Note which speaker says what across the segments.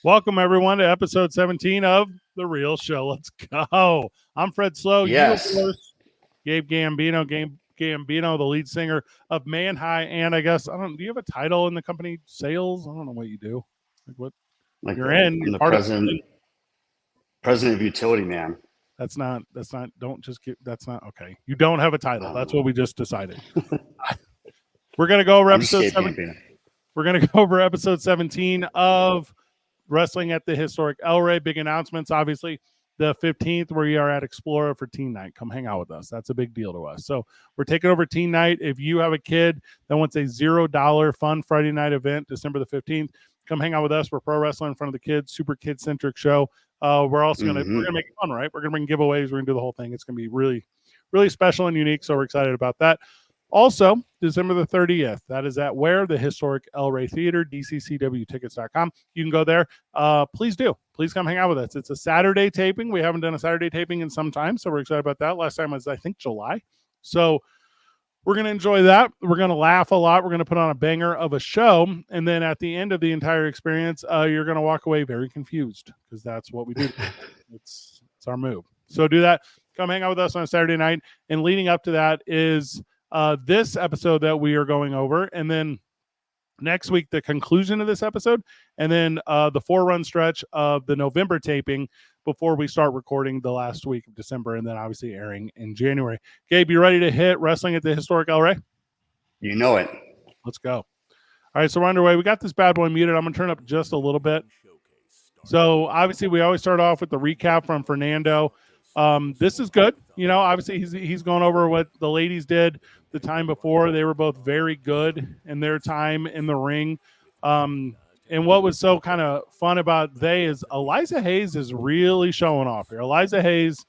Speaker 1: Welcome, everyone, to episode 17 of The Real Show. Let's go. I'm Fred Slow.
Speaker 2: Yes.
Speaker 1: You, of course, Gabe Gambino, the lead singer of Man High. And I guess, do you have a title in the company? Sales? I don't know what you do.
Speaker 2: Like
Speaker 1: you're
Speaker 2: I'm
Speaker 1: you're
Speaker 2: the
Speaker 1: part
Speaker 2: president of Utility Man.
Speaker 1: That's not, that's not, okay. You don't have a title. That's what we just decided. We're going to go over episode 17. We're going to go over episode 17 of Wrestling at the Historic El Rey. Big announcements, obviously. The 15th, we are at Explorer for Teen Night. Come hang out with us. That's a big deal to us. So we're taking over Teen Night. If you have a kid that wants a $0 fun Friday night event, December the 15th, come hang out with us. We're pro wrestling in front of the kids. Super kid-centric show. We're also we're gonna make it fun, right? We're gonna bring giveaways. We're gonna do the whole thing. It's gonna be really, really special and unique. So we're excited about that. Also, December the 30th, that is at where? The Historic El Rey Theater, dccwtickets.com. You can go there. Please do. Please come hang out with us. It's a Saturday taping. We haven't done a Saturday taping in some time, so we're excited about that. Last time was, I think, July. So we're going to enjoy that. We're going to laugh a lot. We're going to put on a banger of a show. And then at the end of the entire experience, you're going to walk away very confused because that's what we do. It's our move. So do that. Come hang out with us on a Saturday night. And leading up to that is this episode that we are going over, and then next week the conclusion of this episode, and then the 4-run stretch of the November taping before we start recording the last week of December, and then obviously airing in January. Gabe, you ready to hit Wrestling at the Historic El Rey?
Speaker 2: You know it.
Speaker 1: Let's go. All right, so we're underway. We got this bad boy muted. I'm going to turn up just a little bit. So obviously we always start off with the recap from Fernando. This is good. You know, obviously he's going over what the ladies did the time before. They were both very good in their time in the ring. And what was so kind of fun about they is Eliza Hayes is really showing off here. Eliza Hayes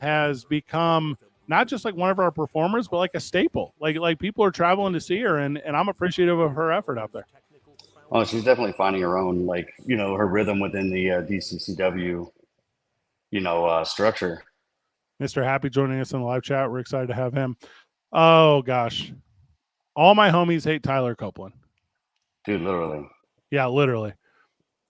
Speaker 1: has become not just like one of our performers, but like a staple. Like people are traveling to see her, and I'm appreciative of her effort out there.
Speaker 2: Oh, she's definitely finding her own, like, you know, her rhythm within the DCCW, structure.
Speaker 1: Mr. Happy joining us in the live chat. We're excited to have him. Oh, gosh. All my homies hate Tyler Copeland.
Speaker 2: Dude, literally.
Speaker 1: Yeah, literally.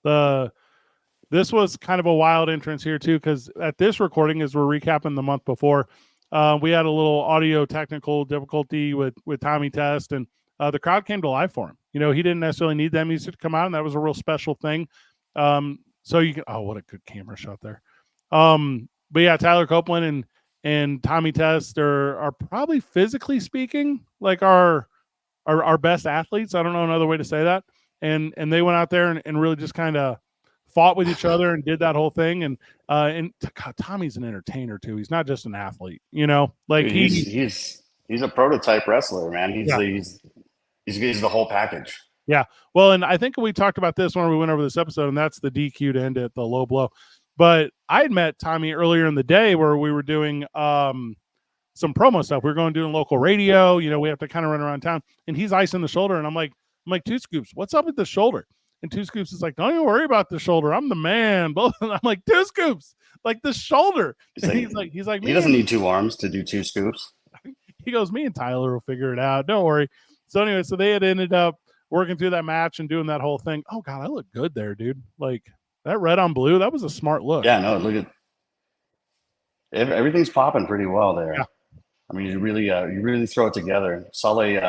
Speaker 1: This was kind of a wild entrance here, too, because at this recording, as we're recapping the month before, we had a little audio technical difficulty with Tommy Test, and the crowd came to life for him. You know, he didn't necessarily need that music to come out, and that was a real special thing. So you can, oh, what a good camera shot there. But yeah, Tyler Copeland and Tommy Test are probably, physically speaking, like our best athletes. I don't know another way to say that. And they went out there and really just kind of fought with each other and did that whole thing. And God, Tommy's an entertainer too. He's not just an athlete, you know. Like
Speaker 2: he's a prototype wrestler, man. He's the whole package.
Speaker 1: Yeah. Well, and I think we talked about this when we went over this episode, and that's the DQ to end it, the low blow. But I had met Tommy earlier in the day where we were doing some promo stuff. We were going doing local radio. You know, we have to kind of run around town. And he's icing the shoulder. And I'm like, Two Scoops, what's up with the shoulder? And Two Scoops is like, don't even worry about the shoulder. I'm the man. I'm like, Two Scoops, like the shoulder. He's like,
Speaker 2: he doesn't need 2 arms to do 2 scoops.
Speaker 1: He goes, me and Tyler will figure it out. Don't worry. So anyway, so they had ended up working through that match and doing that whole thing. Oh God, I look good there, dude. Like, that red on blue, that was a smart look.
Speaker 2: Yeah, no, look at everything's popping pretty well there.
Speaker 1: Yeah.
Speaker 2: I mean, you really throw it together. Sully,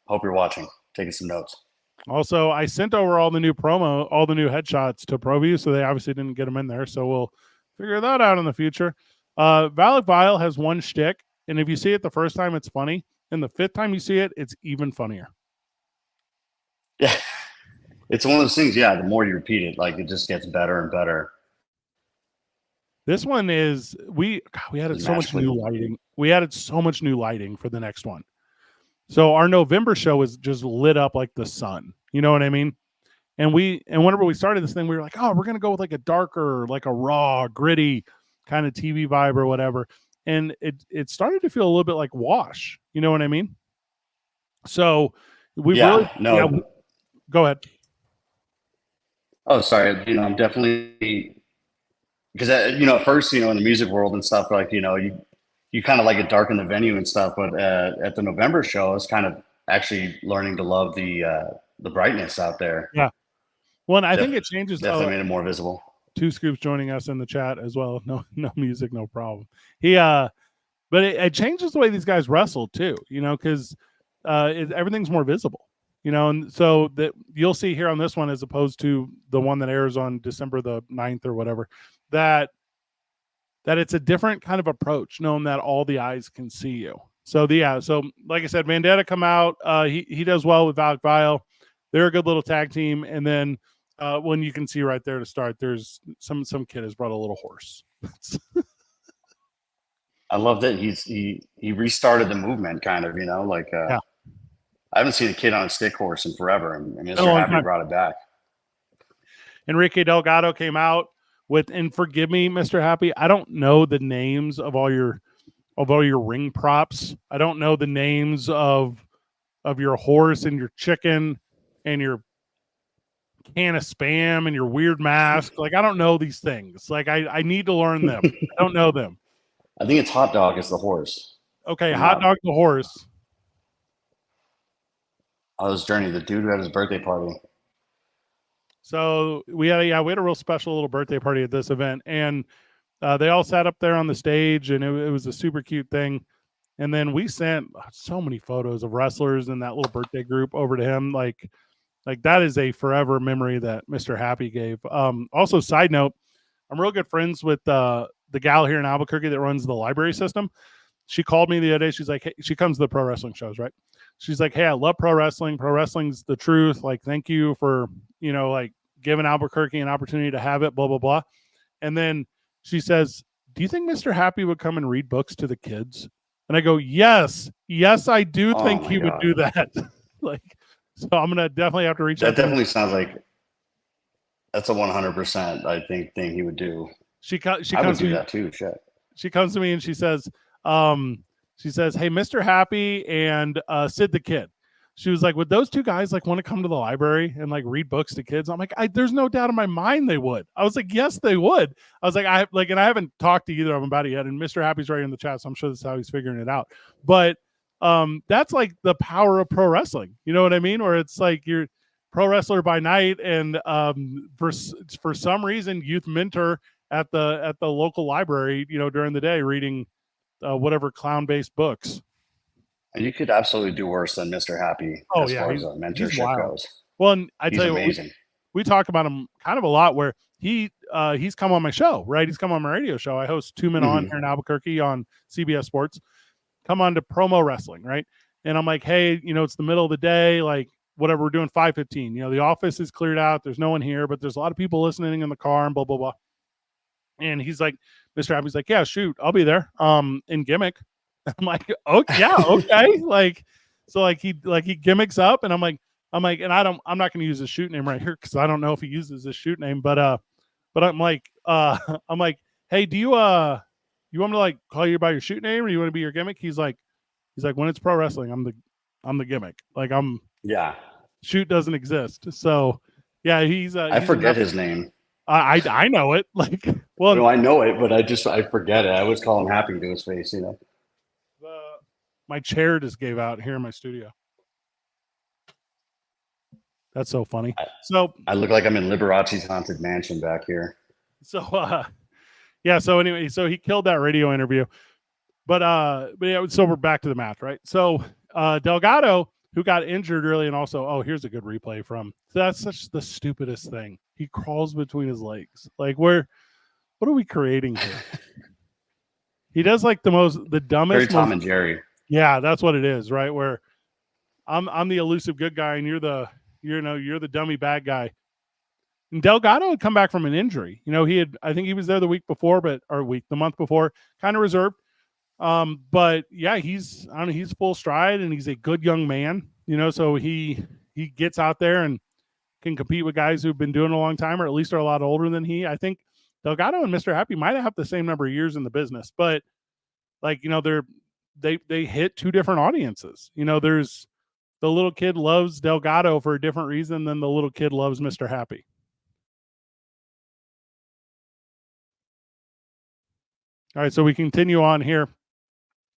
Speaker 2: hope you're watching, taking some notes.
Speaker 1: Also, I sent over all the new headshots to ProView, so they obviously didn't get them in there. So we'll figure that out in the future. Valak Vile has one shtick, and if you see it the first time, it's funny. And the 5th time you see it, it's even funnier.
Speaker 2: Yeah. It's one of those things, yeah, the more you repeat it, like, it just gets better and better.
Speaker 1: This one is, we added so much new lighting. We added so much new lighting for the next one. So our November show is just lit up like the sun. You know what I mean? And whenever we started this thing, we were like, oh, we're going to go with like a darker, like a raw, gritty kind of TV vibe or whatever. And it started to feel a little bit like Wash. You know what I mean? So go ahead.
Speaker 2: Oh, sorry. You know, I'm definitely, because at first, in the music world and stuff, like, you kind of like it dark in the venue and stuff. But at the November show, I was kind of actually learning to love the brightness out there.
Speaker 1: Yeah. Well, I think it changes.
Speaker 2: Definitely made it more visible.
Speaker 1: Two Scoops joining us in the chat as well. No music, no problem. But it changes the way these guys wrestle too, because everything's more visible, and so that you'll see here on this one, as opposed to the one that airs on December the 9th or whatever, that it's a different kind of approach, knowing that all the eyes can see you. So so like I said, Vendetta come out. He does well with Valak Vile. They're a good little tag team, and then when you can see right there to start, there's some kid has brought a little horse.
Speaker 2: I love that he restarted the movement, kind of, yeah. I haven't seen a kid on a stick horse in forever, and Mr. Happy brought it back.
Speaker 1: Enrique Delgado came out with, and forgive me, Mr. Happy, I don't know the names of all your ring props. I don't know the names of your horse and your chicken and your can of Spam and your weird mask. Like, I don't know these things. Like, I need to learn them. I don't know them.
Speaker 2: I think it's Hot Dog is the horse.
Speaker 1: Okay, Hot Dog the horse.
Speaker 2: Oh, this Journey, the dude who had his birthday party.
Speaker 1: So we had a real special little birthday party at this event, and they all sat up there on the stage, and it was a super cute thing. And then we sent so many photos of wrestlers in that little birthday group over to him. Like that is a forever memory that Mr. Happy gave. Also, side note, I'm real good friends with the gal here in Albuquerque that runs the library system. She called me the other day. She's like, hey, she comes to the pro wrestling shows, right? She's like, hey, I love pro wrestling. Pro wrestling's the truth. Like, thank you for, like giving Albuquerque an opportunity to have it, blah, blah, blah. And then she says, do you think Mr. Happy would come and read books to the kids? And I go, yes, I do think he would do that. So I'm going to definitely have to reach out.
Speaker 2: That definitely sounds like that's a 100%, I think, thing he would do.
Speaker 1: She comes
Speaker 2: I would
Speaker 1: to
Speaker 2: do
Speaker 1: me,
Speaker 2: that too. Shit.
Speaker 1: She comes to me and she says, hey, Mr. Happy and Sid the Kid. She was like, would those two guys like want to come to the library and like read books to kids? I'm like, there's no doubt in my mind they would. I was like, yes, they would. I was like, and I haven't talked to either of them about it yet. And Mr. Happy's right in the chat, so I'm sure that's how he's figuring it out. But that's like the power of pro wrestling. You know what I mean? Where it's like you're pro wrestler by night, and for some reason, youth mentor at the local library, during the day, reading whatever clown-based books.
Speaker 2: And you could absolutely do worse than Mr. Happy as far as mentorship goes.
Speaker 1: Well, and I tell you,
Speaker 2: amazing.
Speaker 1: We talk about him kind of a lot, where he's come on my show, right? He's come on my radio show. I host 2 Men On here in Albuquerque on CBS Sports. Come on to promo wrestling, right? And I'm like, hey, it's the middle of the day, like whatever, we're doing 5:15. The office is cleared out. There's no one here, but there's a lot of people listening in the car and blah, blah, blah. And he's like, Mr. Happy's like, yeah, shoot, I'll be there. In gimmick. I'm like, oh yeah, okay. He gimmicks up, and I'm like, and I'm not going to use his shoot name right here, because I don't know if he uses his shoot name, but I'm like, hey, do you want me to like call you by your shoot name, or you want to be your gimmick? He's like, when it's pro wrestling, I'm the gimmick. Like shoot doesn't exist. So yeah,
Speaker 2: I forget his name.
Speaker 1: I know it. Like, well,
Speaker 2: no, I know it, but I forget it. I always call him Happy to his face,
Speaker 1: My chair just gave out here in my studio. That's so funny.
Speaker 2: I look like I'm in Liberace's haunted mansion back here.
Speaker 1: So yeah. So anyway, so he killed that radio interview, but yeah. So we're back to the match, right? So Delgado, who got injured early, and also, here's a good replay from. That's such the stupidest thing. He crawls between his legs. Like, what are we creating here? He does like the dumbest.
Speaker 2: Very Tom and Jerry.
Speaker 1: Yeah, that's what it is, right? Where I'm the elusive good guy, and you're the dummy bad guy. And Delgado had come back from an injury. I think he was there the month before, kind of reserved. But yeah, he's full stride, and he's a good young man, so he gets out there and can compete with guys who've been doing it a long time, or at least are a lot older than he. I think Delgado and Mr. Happy might have the same number of years in the business, but they hit 2 different audiences. There's the little kid loves Delgado for a different reason than the little kid loves Mr. Happy. All right, so we continue on here.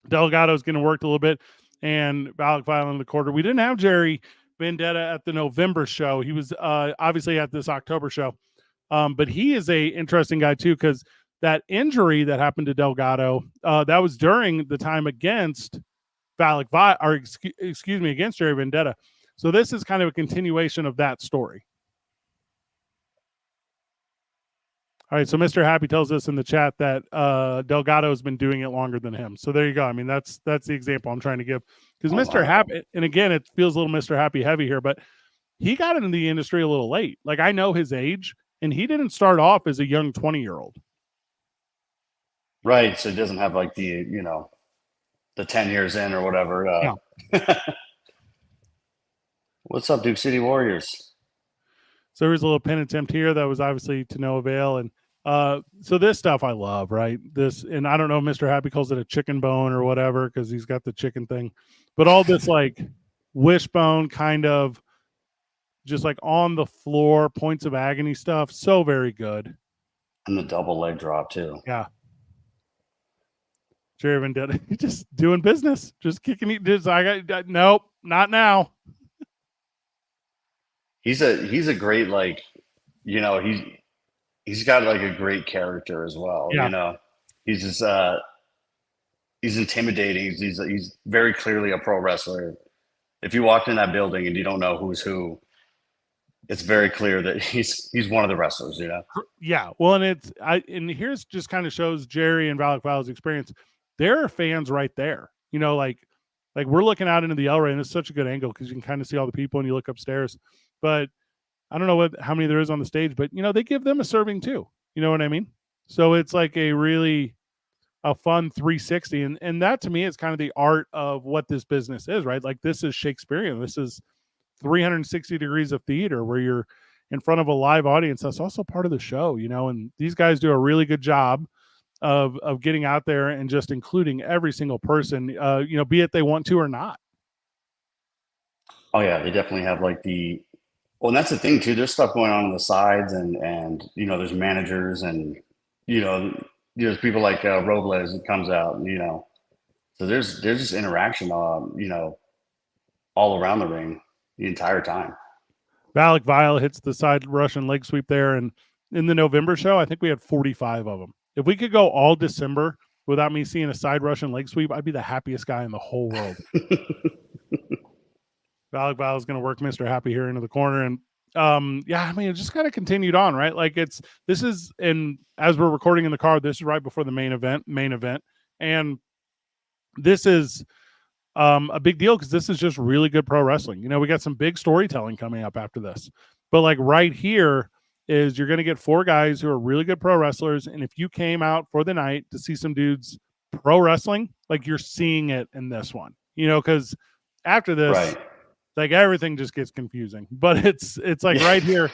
Speaker 1: Delgado's getting worked a little bit, and Valak Vile in the quarter. We didn't have Jerry Vendetta at the November show. He was obviously at this October show. But he is a interesting guy too, because that injury that happened to Delgado, that was during the time against against Jerry Vendetta. So this is kind of a continuation of that story. All right, so Mr. Happy tells us in the chat that Delgado has been doing it longer than him. So there you go. I mean, that's the example I'm trying to give. Because Mr. Happy, and again, it feels a little Mr. Happy heavy here, but he got into the industry a little late. Like, I know his age, and he didn't start off as a young 20-year-old.
Speaker 2: Right, so he doesn't have like the 10 years in or whatever.
Speaker 1: No.
Speaker 2: What's up, Duke City Warriors?
Speaker 1: So there's a little pin attempt here that was obviously to no avail. And so this stuff I love, right? This, and I don't know if Mr. Happy calls it a chicken bone or whatever because he's got the chicken thing. But all this like wishbone kind of just like on the floor, points of agony stuff. So very good.
Speaker 2: And the double leg drop too.
Speaker 1: Yeah. Jerry Vendetta, just doing business, just kicking it. Nope, not now.
Speaker 2: He's a great, like, he's got like a great character as well.
Speaker 1: Yeah.
Speaker 2: He's just he's intimidating. He's very clearly a pro wrestler. If you walked in that building and you don't know who's who, it's very clear that he's one of the wrestlers.
Speaker 1: Yeah. Well, and here's just kind of shows Jerry and Valak Vile's experience. There are fans right there. Like we're looking out into the L-ray, and it's such a good angle because you can kind of see all the people and you look upstairs. But I don't know how many there is on the stage, but they give them a serving too. You know what I mean? So it's like a fun 360. And that to me is kind of the art of what this business is, right? Like this is Shakespearean. This is 360 degrees of theater where you're in front of a live audience. That's also part of the show, and these guys do a really good job of getting out there and just including every single person, be it they want to or not.
Speaker 2: Oh yeah, they definitely have like well, and that's the thing too. There's stuff going on the sides, and there's managers, and there's people like Robles that comes out, so there's just interaction, all around the ring the entire time.
Speaker 1: Valak Vile hits the side Russian leg sweep there, and in the November show, I think we had 45 of them. If we could go all December without me seeing a side Russian leg sweep, I'd be the happiest guy in the whole world. Valak Vile is going to work Mr. Happy here into the corner. And it just kind of continued on, right? Like and as we're recording in the car, this is right before the main event. And this is a big deal because this is just really good pro wrestling. We got some big storytelling coming up after this. But like right here is you're going to get 4 guys who are really good pro wrestlers. And if you came out for the night to see some dudes pro wrestling, like you're seeing it in this one, because after this,
Speaker 2: right,
Speaker 1: like everything just gets confusing. But it's like right here,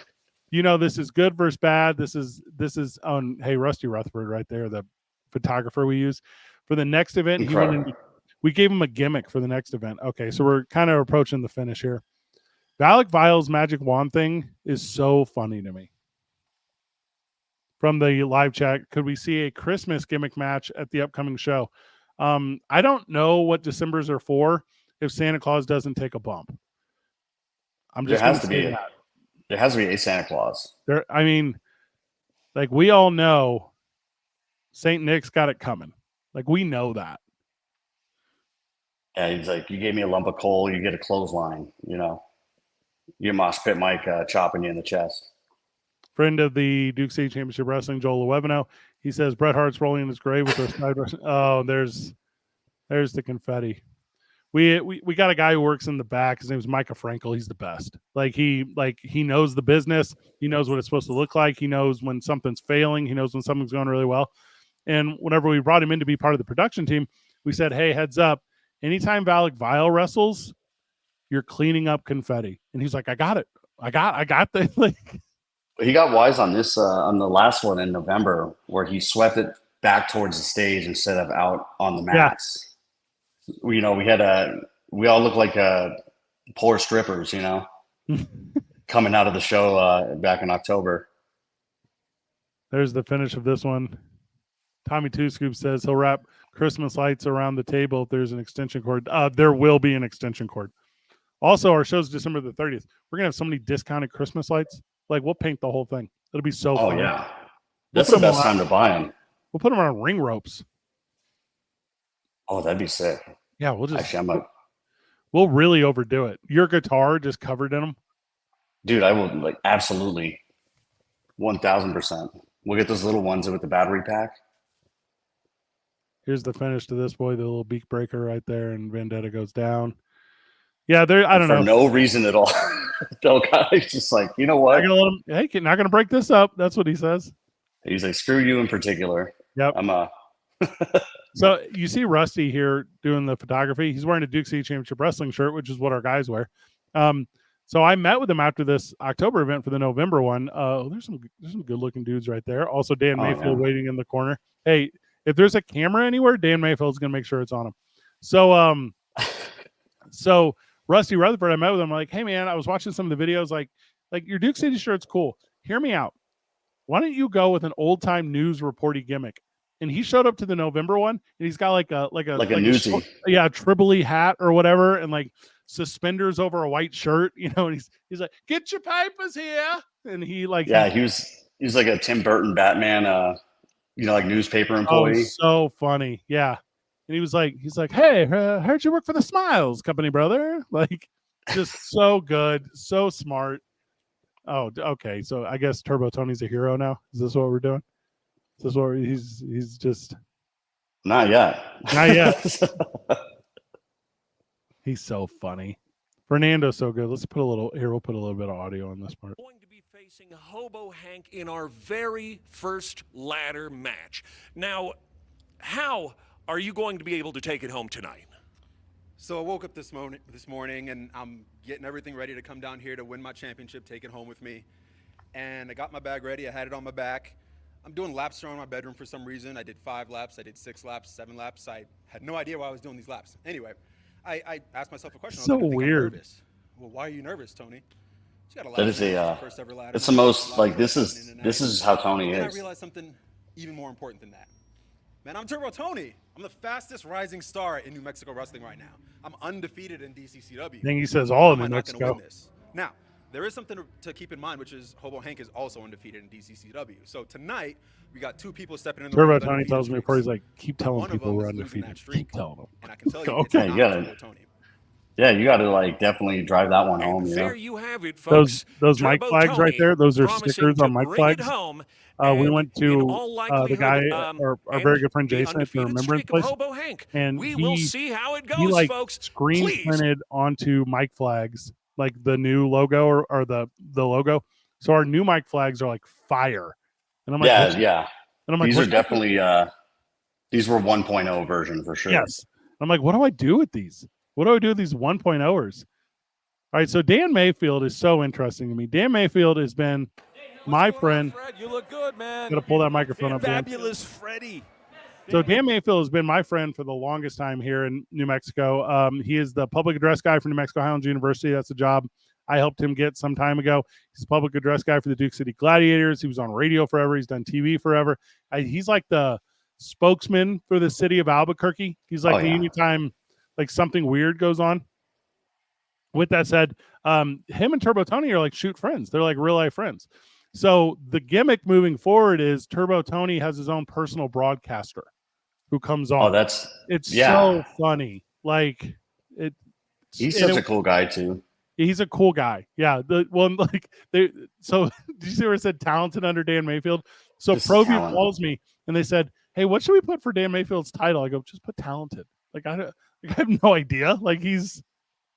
Speaker 1: this is good versus bad. This is on, hey, Rusty Rutherford right there, the photographer we use for the next event. We gave him a gimmick for the next event. Okay, so we're kind of approaching the finish here. Valak Vile's magic wand thing is so funny to me. From the live chat, could we see a Christmas gimmick match at the upcoming show? I don't know what Decembers are for if Santa Claus doesn't take a bump.
Speaker 2: There has to be a Santa Claus.
Speaker 1: Like we all know St. Nick's got it coming. Like we know that.
Speaker 2: Yeah, he's like, you gave me a lump of coal, you get a clothesline, Your mosh pit Mike chopping you in the chest.
Speaker 1: Friend of the Duke City Championship Wrestling, Joel Lewevino, he says Bret Hart's rolling in his grave with those side Russian. Oh, there's the confetti. We got a guy who works in the back. His name is Micah Frankel. He's the best. He knows the business. He knows what it's supposed to look like. He knows when something's failing. He knows when something's going really well. And whenever we brought him in to be part of the production team, we said, hey, heads up. Anytime Valak Vile wrestles, you're cleaning up confetti. And he's like, I got it. I got the
Speaker 2: He got wise on this on the last one in November, where he swept it back towards the stage instead of out on the mats. Yeah. We all look like poor strippers, coming out of the show back in October.
Speaker 1: There's the finish of this one. Tommy Two Scoop says he'll wrap Christmas lights around the table if there's an extension cord. There will be an extension cord. Also, our show's December the 30th. We're gonna have so many discounted Christmas lights. Like, we'll paint the whole thing. It'll be so fun.
Speaker 2: Yeah, that's the best time to buy them.
Speaker 1: We'll put them on ring ropes.
Speaker 2: Oh, that'd be sick.
Speaker 1: Yeah, we'll just
Speaker 2: actually
Speaker 1: we'll really overdo it. Your guitar just covered in them.
Speaker 2: Dude, I will, like, absolutely 1,000%. We'll get those little ones with the battery pack.
Speaker 1: Here's the finish to this boy, the little beak breaker right there, and Vendetta goes down. Yeah, I don't know.
Speaker 2: For no reason at all. Del Guy's just like, you know what?
Speaker 1: Hey, not gonna break this up. That's what he says.
Speaker 2: He's like, screw you in particular.
Speaker 1: Yep.
Speaker 2: I'm
Speaker 1: So you see Rusty here doing the photography. He's wearing a Duke City Championship Wrestling shirt, which is what our guys wear. So I met with him after this October event for the November one. There's some good looking dudes right there. Also, Dan Mayfield waiting in the corner. Hey, if there's a camera anywhere, Dan Mayfield's gonna make sure it's on him. So so Rusty Rutherford, I met with him. I'm like, hey man, I was watching some of the videos. Like your Duke City shirt's cool. Hear me out. Why don't you go with an old time news reporty gimmick? And he showed up to the November one, and he's got like a
Speaker 2: newsie,
Speaker 1: Tribbley hat or whatever, and like suspenders over a white shirt, you know. And he's like, "Get your papers here," and he like
Speaker 2: he's like a Tim Burton Batman, like newspaper employee.
Speaker 1: Oh, so funny, yeah. And he's like, "Hey, heard you work for the Smiles Company, brother?" Like, just so good, so smart. Oh, okay. So I guess Turbo Tony's a hero now. Is this what we're doing? Is this what he's just
Speaker 2: not yet.
Speaker 1: He's so funny. Fernando's so good. Let's put a little here. We'll put a little bit of audio on this part.
Speaker 3: Going to be facing Hobo Hank in our very first ladder match. Now, how are you going to be able to take it home tonight?
Speaker 4: So I woke up this morning and I'm getting everything ready to come down here to win my championship, take it home with me. And I got my bag ready. I had it on my back. I'm doing laps around my bedroom for some reason. I did 5 laps. I did 6 laps, 7 laps. I had no idea why I was doing these laps. Anyway, I asked myself a question.
Speaker 1: So weird.
Speaker 4: I'm nervous. Well, why are you nervous, Tony?
Speaker 2: That is first ever ladder. It's the most like this is how Tony is.
Speaker 4: And I realized something even more important than that. Man, I'm Turbo Tony. I'm the fastest rising star in New Mexico wrestling right now. I'm undefeated in DCCW.
Speaker 1: I think he says all of New Mexico.
Speaker 4: Now, there is something to keep in mind, which is Hobo Hank is also undefeated in DCCW. So tonight, we got 2 people stepping in the
Speaker 1: Turbo Tony tells me before he's like, keep telling people we're undefeated. Keep telling them.
Speaker 4: And I can tell you,
Speaker 2: okay, you gotta, you got to like definitely drive that one home.
Speaker 3: There you have it, folks.
Speaker 1: Those mic flags right there. Those are stickers on mic flags. We went to the guy, our very good friend Jason at the Remembrance Place, and
Speaker 3: we will see how it goes,
Speaker 1: he like
Speaker 3: folks.
Speaker 1: screen printed onto mic flags like the new logo or the logo. So our new mic flags are like fire. And I'm like,
Speaker 2: yeah. And I'm like, these are definitely these were 1.0 version for sure.
Speaker 1: Yes. I'm like, what do I do with these? What do I do with these 1.0ers? All right, so Dan Mayfield is so interesting to me. Dan Mayfield has been my friend.
Speaker 5: Fred, you look good, man.
Speaker 1: Gotta pull that microphone up, Dan.
Speaker 5: Fabulous Freddie.
Speaker 1: So Dan Mayfield has been my friend for the longest time here in New Mexico. He is the public address guy for New Mexico Highlands University. That's a job I helped him get some time ago. He's a public address guy for the Duke City Gladiators. He was on radio forever. He's done TV forever. He's like the spokesman for the city of Albuquerque. He's like anytime like something weird goes on. With that said, him and Turbo Tony are like shoot friends. They're like real life friends. So the gimmick moving forward is Turbo Tony has his own personal broadcaster who comes on.
Speaker 2: Oh,
Speaker 1: it's so funny. Like
Speaker 2: he's such a cool guy too.
Speaker 1: He's a cool guy. Yeah. So did you see where it said talented under Dan Mayfield? So ProView calls me and they said, hey, what should we put for Dan Mayfield's title? I go, just put talented. Like I have no idea. Like he's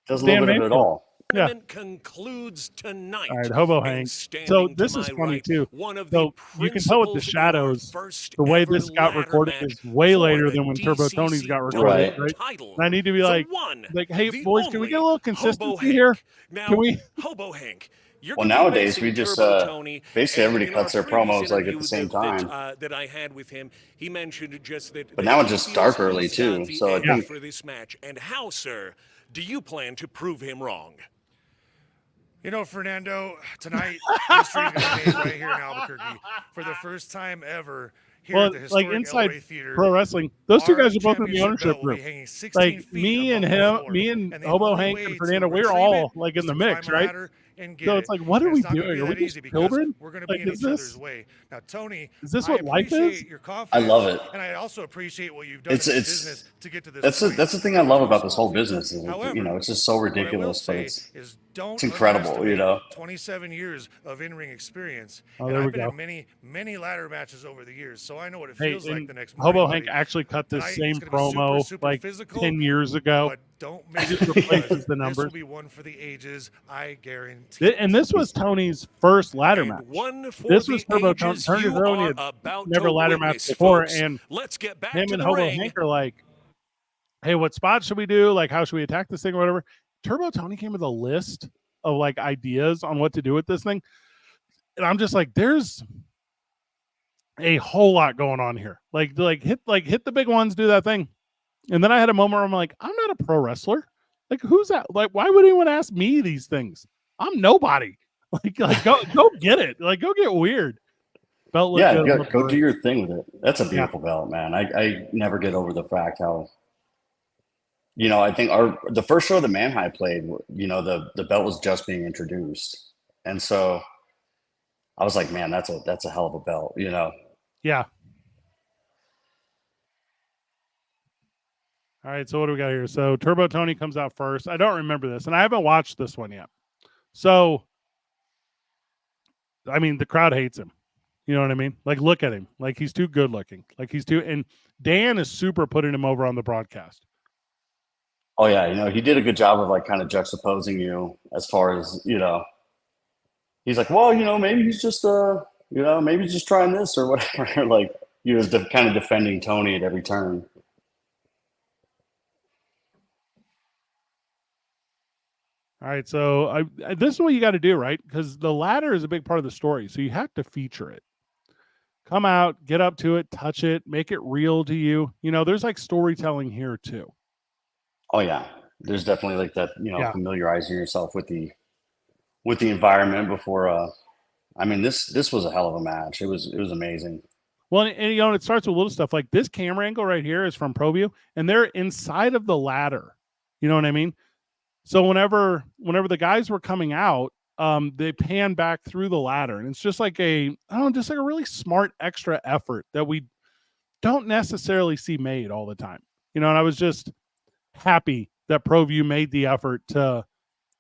Speaker 2: doesn't look at it at all.
Speaker 1: Yeah.
Speaker 3: Concludes tonight.
Speaker 1: All right, Hobo Hank. So this is funny too. So you can tell with the shadows, the way this got recorded is way later than when Turbo Tony's got recorded. Right? And I need to be like, hey boys, can we get a little consistency here? Can we?
Speaker 3: Hobo Hank.
Speaker 2: Well, nowadays we just basically everybody cuts their promos like at the same time.
Speaker 3: That I had with him, he mentioned just that.
Speaker 2: But now it's just dark early too, so I think
Speaker 3: for this match. And how, sir, do you plan to prove him wrong?
Speaker 6: You know, Fernando, tonight history is going to be made right here in Albuquerque. For the first time ever, here
Speaker 1: Well,
Speaker 6: at the
Speaker 1: like
Speaker 6: historic
Speaker 1: inside
Speaker 6: LA Theater.
Speaker 1: pro wrestling, those two
Speaker 6: Our
Speaker 1: guys are both in the
Speaker 6: championship
Speaker 1: ownership
Speaker 6: belt will be
Speaker 1: group.
Speaker 6: hanging 16
Speaker 1: Like
Speaker 6: feet
Speaker 1: me and
Speaker 6: above the
Speaker 1: him,
Speaker 6: floor.
Speaker 1: me and
Speaker 6: And the
Speaker 1: Hobo
Speaker 6: only
Speaker 1: Hank
Speaker 6: way
Speaker 1: and
Speaker 6: to
Speaker 1: Fernando, we're
Speaker 6: retrieve
Speaker 1: all
Speaker 6: it
Speaker 1: like
Speaker 6: is
Speaker 1: in the
Speaker 6: to
Speaker 1: mix,
Speaker 6: climb a
Speaker 1: right?
Speaker 6: ladder and get
Speaker 1: So
Speaker 6: it.
Speaker 1: it's like, what are
Speaker 6: And
Speaker 1: we
Speaker 6: it's not gonna
Speaker 1: doing?
Speaker 6: be
Speaker 1: Are we
Speaker 6: that
Speaker 1: just
Speaker 6: easy because
Speaker 1: children?
Speaker 6: we're going to
Speaker 1: Like,
Speaker 6: be in
Speaker 1: is
Speaker 6: each other's
Speaker 1: this
Speaker 6: way. Now, Tony,
Speaker 1: is this
Speaker 6: I
Speaker 1: what life is?
Speaker 6: appreciate your
Speaker 2: I
Speaker 6: confidence,
Speaker 2: love it.
Speaker 6: and I also appreciate what you've done
Speaker 2: It's
Speaker 6: in this
Speaker 2: it's
Speaker 6: business to get to this
Speaker 2: that's
Speaker 6: point.
Speaker 2: that's the thing I love about this whole business is
Speaker 6: However,
Speaker 2: it's just so
Speaker 6: what I will
Speaker 2: ridiculous, but
Speaker 6: say
Speaker 2: it's
Speaker 6: is don't
Speaker 2: incredible,
Speaker 6: underestimate 27 years of in-ring experience.
Speaker 1: Oh,
Speaker 6: and
Speaker 1: there we
Speaker 6: I've been
Speaker 1: go.
Speaker 6: in many ladder matches over the years, so I know what it
Speaker 1: Hey,
Speaker 6: feels like
Speaker 1: and
Speaker 6: the next
Speaker 1: Hobo
Speaker 6: morning,
Speaker 1: Hank
Speaker 6: buddy.
Speaker 1: actually cut this
Speaker 6: Tonight,
Speaker 1: same
Speaker 6: it's gonna be
Speaker 1: promo
Speaker 6: super
Speaker 1: like
Speaker 6: physical,
Speaker 1: 10 years ago.
Speaker 6: but don't
Speaker 1: He
Speaker 6: miss
Speaker 1: just
Speaker 6: it
Speaker 1: replaces
Speaker 6: because
Speaker 1: the
Speaker 6: this will
Speaker 1: numbers.
Speaker 6: be one for the ages, I guarantee.
Speaker 1: And this was Tony's first ladder
Speaker 3: And
Speaker 1: match.
Speaker 3: one for
Speaker 1: This
Speaker 3: the
Speaker 1: was Turbo
Speaker 3: ages
Speaker 1: turned his
Speaker 3: you
Speaker 1: own. He
Speaker 3: are
Speaker 1: had
Speaker 3: about
Speaker 1: never
Speaker 3: to
Speaker 1: ladder match
Speaker 3: witness,
Speaker 1: before,
Speaker 3: folks.
Speaker 1: and
Speaker 3: Let's get back
Speaker 1: him
Speaker 3: to
Speaker 1: and
Speaker 3: the
Speaker 1: Hobo
Speaker 3: ring.
Speaker 1: Hank are like, hey, what spot should we do? Like, how should we attack this thing or whatever? Turbo Tony came with a list of like ideas on what to do with this thing. And I'm just like, there's a whole lot going on here. Like hit the big ones, do that thing. And then I had a moment where I'm like, I'm not a pro wrestler. Like, who's that? Like, why would anyone ask me these things? I'm nobody. Like go get it. Like, go get weird. Belt looked
Speaker 2: yeah,
Speaker 1: good.
Speaker 2: go do your thing with it. That's a beautiful belt, man. I never get over the fact how, I think the first show that Man High played, the belt was just being introduced, and so I was like, man, that's a hell of a belt,
Speaker 1: Yeah. All right, so what do we got here? So Turbo Tony comes out first. I don't remember this, and I haven't watched this one yet. So, I mean, the crowd hates him. You know what I mean? Like, look at him. Like, he's too good looking. Like, and Dan is super putting him over on the broadcast.
Speaker 2: Oh yeah, he did a good job of like kind of juxtaposing you as far as, he's like, well, maybe he's just maybe he's just trying this or whatever. Like he was kind of defending Tony at every turn.
Speaker 1: All right, so this is what you got to do, right? Because the ladder is a big part of the story, so you have to feature it. Come out, get up to it, touch it, make it real to you. There's like storytelling here too.
Speaker 2: Oh yeah, there's definitely like that.
Speaker 1: Yeah.
Speaker 2: Familiarizing yourself with the environment before. I mean, this was a hell of a match. It was amazing.
Speaker 1: Well, and it starts with little stuff like this camera angle right here is from ProView, and they're inside of the ladder. You know what I mean? So whenever the guys were coming out, they pan back through the ladder, and it's just like just like a really smart extra effort that we don't necessarily see made all the time. And I was just happy that ProView made the effort to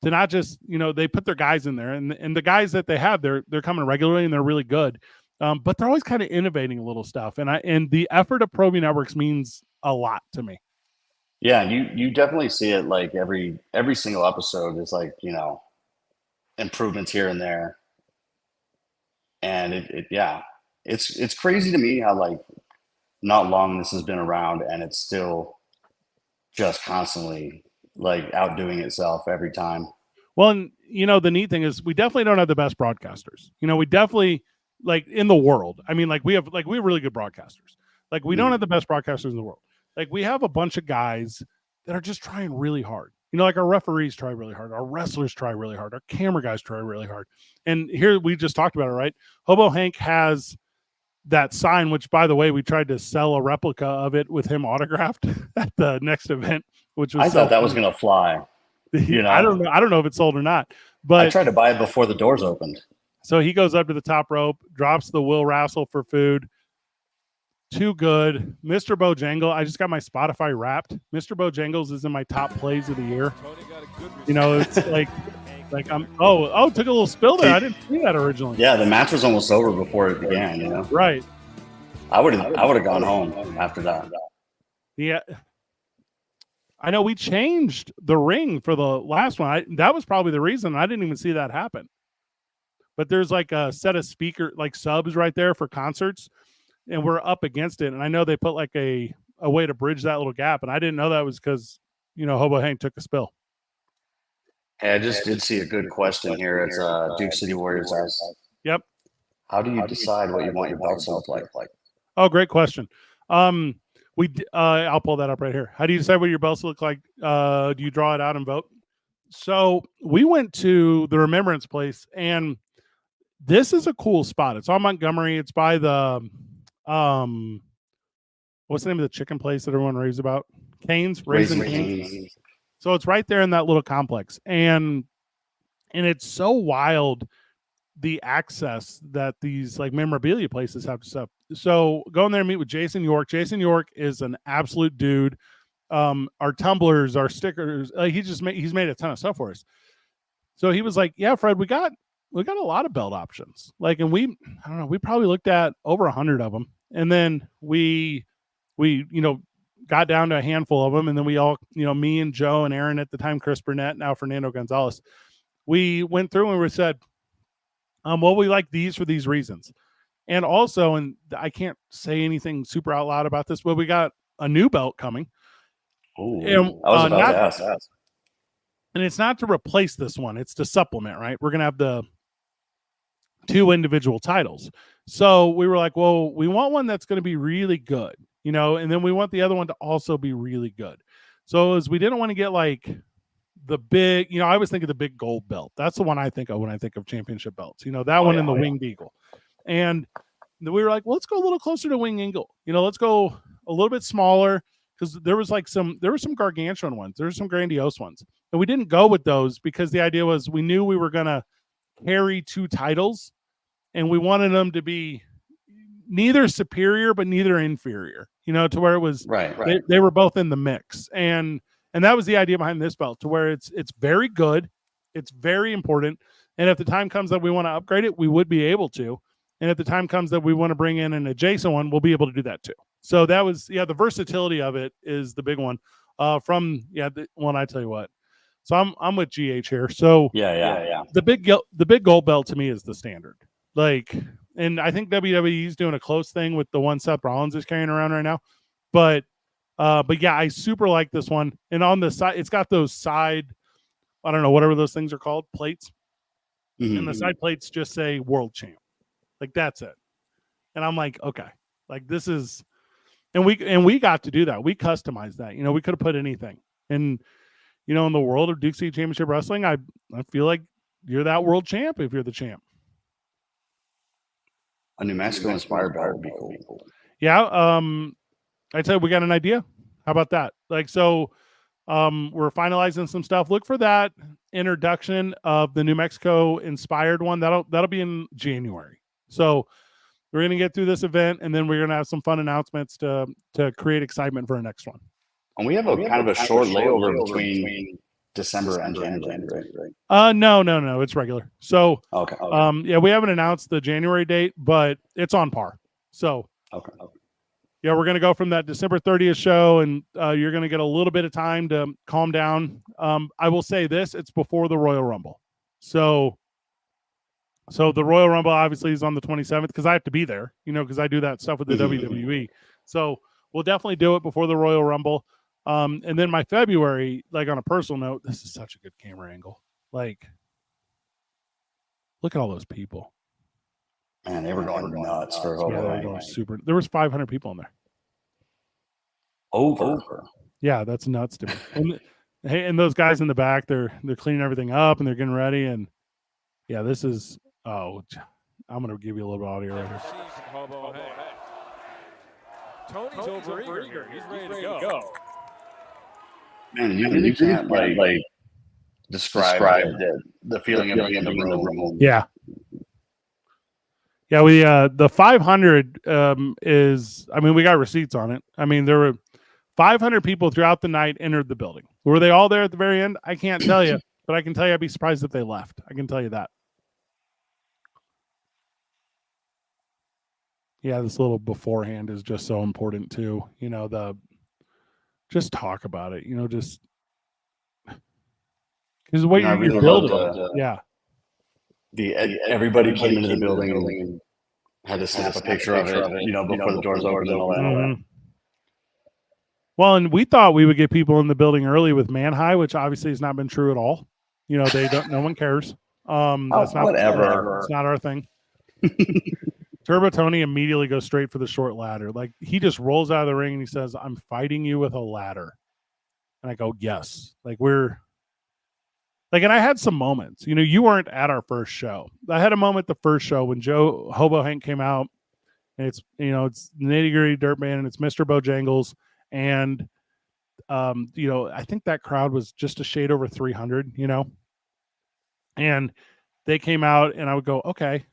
Speaker 1: not just, they put their guys in there, and the guys that they have, they're coming regularly and they're really good. But they're always kind of innovating a little stuff. And the effort of ProView Networks means a lot to me.
Speaker 2: Yeah, you definitely see it like every single episode is like, improvements here and there. And it's crazy to me how like not long this has been around and it's still just constantly like outdoing itself every time.
Speaker 1: Well, and the neat thing is we definitely don't have the best broadcasters. We definitely like in the world. I mean, we have really good broadcasters. Like we don't have the best broadcasters in the world. Like we have a bunch of guys that are just trying really hard. Like our referees try really hard. Our wrestlers try really hard. Our camera guys try really hard. And here we just talked about it, right? Hobo Hank has that sign, which by the way, we tried to sell a replica of it with him autographed at the next event, which was
Speaker 2: I thought that was going to fly.
Speaker 1: I don't know. I don't know if it's sold or not, but
Speaker 2: I tried to buy it before the doors opened.
Speaker 1: So he goes up to the top rope, drops the Will Rassel for food. Too good. Mr. Bojangle. I just got my Spotify Wrapped. Mr. Bojangles is in my top plays of the year. It's like I'm took a little spill there. I didn't see that originally.
Speaker 2: Yeah, the match was almost over before it began,
Speaker 1: Right.
Speaker 2: I would have gone home after that.
Speaker 1: Yeah. I know we changed the ring for the last one. That was probably the reason. I didn't even see that happen. But there's like a set of speaker like subs right there for concerts, and we're up against it. And I know they put like a way to bridge that little gap, and I didn't know that was because Hobo Hank took a spill.
Speaker 2: Hey, I just did see a good question here. It's Duke City Warriors asks.
Speaker 1: Yep.
Speaker 2: How do you decide what you want your belts to look like?
Speaker 1: Oh, great question. I'll pull that up right here. How do you decide what your belts look like? Do you draw it out and vote? So we went to the Remembrance Place, and this is a cool spot. It's on Montgomery. It's by the what's the name of the chicken place that everyone raves about? Cane's,
Speaker 2: Raising
Speaker 1: Cane's.
Speaker 2: Cane's.
Speaker 1: So it's right there in that little complex, and it's so wild the access that these like memorabilia places have to stuff. So go in there and meet with Jason York. Jason York is an absolute dude. Our tumblers, our stickers, he's made a ton of stuff for us. So he was like, "Yeah, Fred, we got a lot of belt options. Like, and we probably looked at over 100 of them, and then we got down to a handful of them, and then we all, me and Joe and Aaron at the time, Chris Burnett, now Fernando Gonzalez, we went through and we said, well, we like these for these reasons, and also, and I can't say anything super out loud about this, but we got a new belt coming.
Speaker 2: Oh, I was about to ask.
Speaker 1: And it's not to replace this one; it's to supplement. Right? We're gonna have the 2 individual titles. So we were like, well, we want one that's going to be really good, and then we want the other one to also be really good. So as we didn't want to get like the big, I always think of the big gold belt. That's the one I think of when I think of championship belts, that one in the Winged Eagle. And we were like, well, let's go a little closer to Winged Eagle. Let's go a little bit smaller, because there were some gargantuan ones. There were some grandiose ones. And we didn't go with those because the idea was we knew we were going to carry 2 titles, and we wanted them to be neither superior but neither inferior, to where it was
Speaker 2: right.
Speaker 1: They were both in the mix, and that was the idea behind this belt, to where it's very good, it's very important, and if the time comes that we want to upgrade it, we would be able to, and if the time comes that we want to bring in an adjacent one, we'll be able to do that too. So that was the versatility of it is the big one. I tell you what. So I'm with GH here. So
Speaker 2: yeah.
Speaker 1: The big gold belt to me is the standard. Like, and I think WWE is doing a close thing with the one Seth Rollins is carrying around right now. But yeah, I super like this one. And on the side, it's got those side, I don't know, whatever those things are called, plates.
Speaker 2: Mm-hmm.
Speaker 1: And the side plates just say world champ. Like, that's it. And I'm like, okay, like this is, and we got to do that. We customized that. We could have put anything. And in the world of Duke City Championship Wrestling, I feel like you're that world champ if you're the champ.
Speaker 2: A New Mexico inspired belt would be cool.
Speaker 1: Yeah. I tell you, we got an idea. How about that? Like, so we're finalizing some stuff. Look for that introduction of the New Mexico inspired one. That'll be in January. So we're going to get through this event, and then we're going to have some fun announcements to create excitement for our next one.
Speaker 2: And we have a kind of a short layover between December and January,
Speaker 1: right? No, it's regular. So
Speaker 2: okay.
Speaker 1: Yeah, we haven't announced the January date, but it's on par. So
Speaker 2: okay.
Speaker 1: Yeah, we're going to go from that December 30th show, and you're going to get a little bit of time to calm down. I will say this: it's before the Royal Rumble. So the Royal Rumble obviously is on the 27th, because I have to be there, because I do that stuff with the WWE. So we'll definitely do it before the Royal Rumble. And then my February, like on a personal note, this is such a good camera angle. Like, look at all those people.
Speaker 2: Man, they were going nuts for
Speaker 1: Hobo. Yeah, they were going super. There was 500 people in there.
Speaker 2: Over.
Speaker 1: Yeah, that's nuts to me. And those guys in the back, they're cleaning everything up and they're getting ready. And yeah, this is. Oh, I'm gonna give you a little bit of audio right here.
Speaker 5: Hobo, hey. Tony's over eager. He's ready to go.
Speaker 2: Man, you can't like describe the feeling of being in the room.
Speaker 1: Yeah. Yeah, we the 500 is, I mean, we got receipts on it. I mean, there were 500 people throughout the night entered the building. Were they all there at the very end? I can't tell you, but I can tell you I'd be surprised if they left. I can tell you that. Yeah, this little beforehand is just so important too. Just talk about it, just because what you're really building. Yeah.
Speaker 2: Everybody came into the building and had to snap a picture of it, before the doors opened and all that.
Speaker 1: Mm-hmm. Well, and we thought we would get people in the building early with Man High, which obviously has not been true at all. They don't. No one cares. That's not
Speaker 2: whatever.
Speaker 1: It's not our thing. Turbo Tony immediately goes straight for the short ladder. Like, he just rolls out of the ring and he says, "I'm fighting you with a ladder." And I go, "Yes." Like, we're like, and I had some moments. You weren't at our first show. I had a moment the first show when Hobo Hank came out and it's it's Nitty Gritty Dirt Band, and it's Mr. Bojangles, and I think that crowd was just a shade over 300, and they came out, and I would go, okay,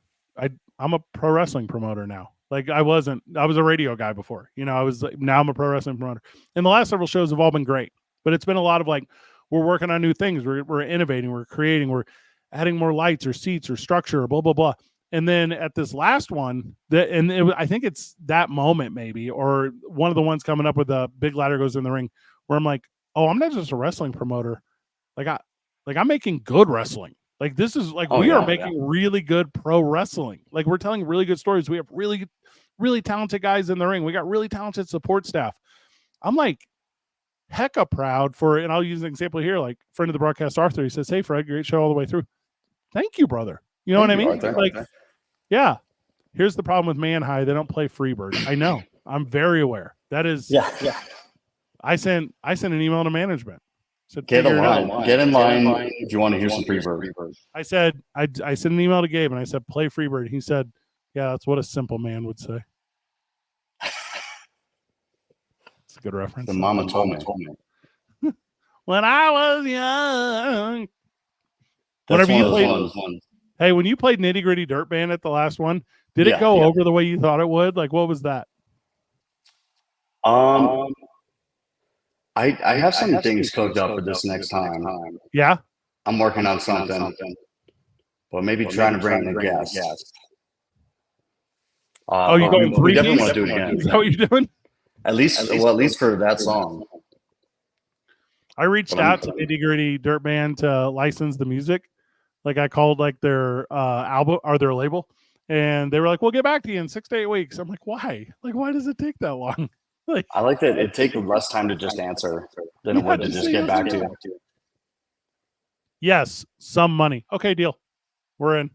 Speaker 1: I'm a pro wrestling promoter now. Like I was a radio guy before, now I'm a pro wrestling promoter. And the last several shows have all been great, but it's been a lot of like, we're working on new things. We're innovating, we're creating, we're adding more lights or seats or structure or blah, blah, blah. And then at this last one, I think it's that moment maybe, or one of the ones coming up with the big ladder goes in the ring where I'm like, oh, I'm not just a wrestling promoter. I'm making good wrestling. Like this is like, we are making really good pro wrestling. Like we're telling really good stories. We have really, really talented guys in the ring. We got really talented support staff. I'm like hecka proud for, and I'll use an example here, like friend of the broadcast, Arthur, he says, hey Fred, great show all the way through. Thank you, brother. You know what I mean?
Speaker 2: Arthur.
Speaker 1: Like, yeah, here's the problem with Man High. They don't play Freebird. I know. I'm very aware. That is,
Speaker 2: yeah.
Speaker 1: I sent an email to management. Said,
Speaker 2: Get in line if you want to hear some Freebird.
Speaker 1: I said, I sent an email to Gabe and I said, play Freebird. He said, yeah, that's what a simple man would say. It's a good reference.
Speaker 2: The mama told me.
Speaker 1: When I was young.
Speaker 2: That's
Speaker 1: Whenever you played,
Speaker 2: ones.
Speaker 1: Hey, when you played Nitty Gritty Dirt Band at the last one, did it go over the way you thought it would? Like, what was that?
Speaker 2: I have some things cooked up for this next time.
Speaker 1: Yeah,
Speaker 2: I'm working on something, but maybe trying to bring in a guest.
Speaker 1: You going 3
Speaker 2: We definitely want to do it again.
Speaker 1: Is that what you're doing?
Speaker 2: At least for that song.
Speaker 1: I reached out to Nitty Gritty Dirt Band to license the music. Like I called like their album or their label, and they were like, "We'll get back to you in 6 to 8 weeks." I'm like, "Why? Like, why does it take that long?" Like,
Speaker 2: I like that it takes less time to just answer than it would to just get back to you.
Speaker 1: Yes, some money. Okay, deal. We're in.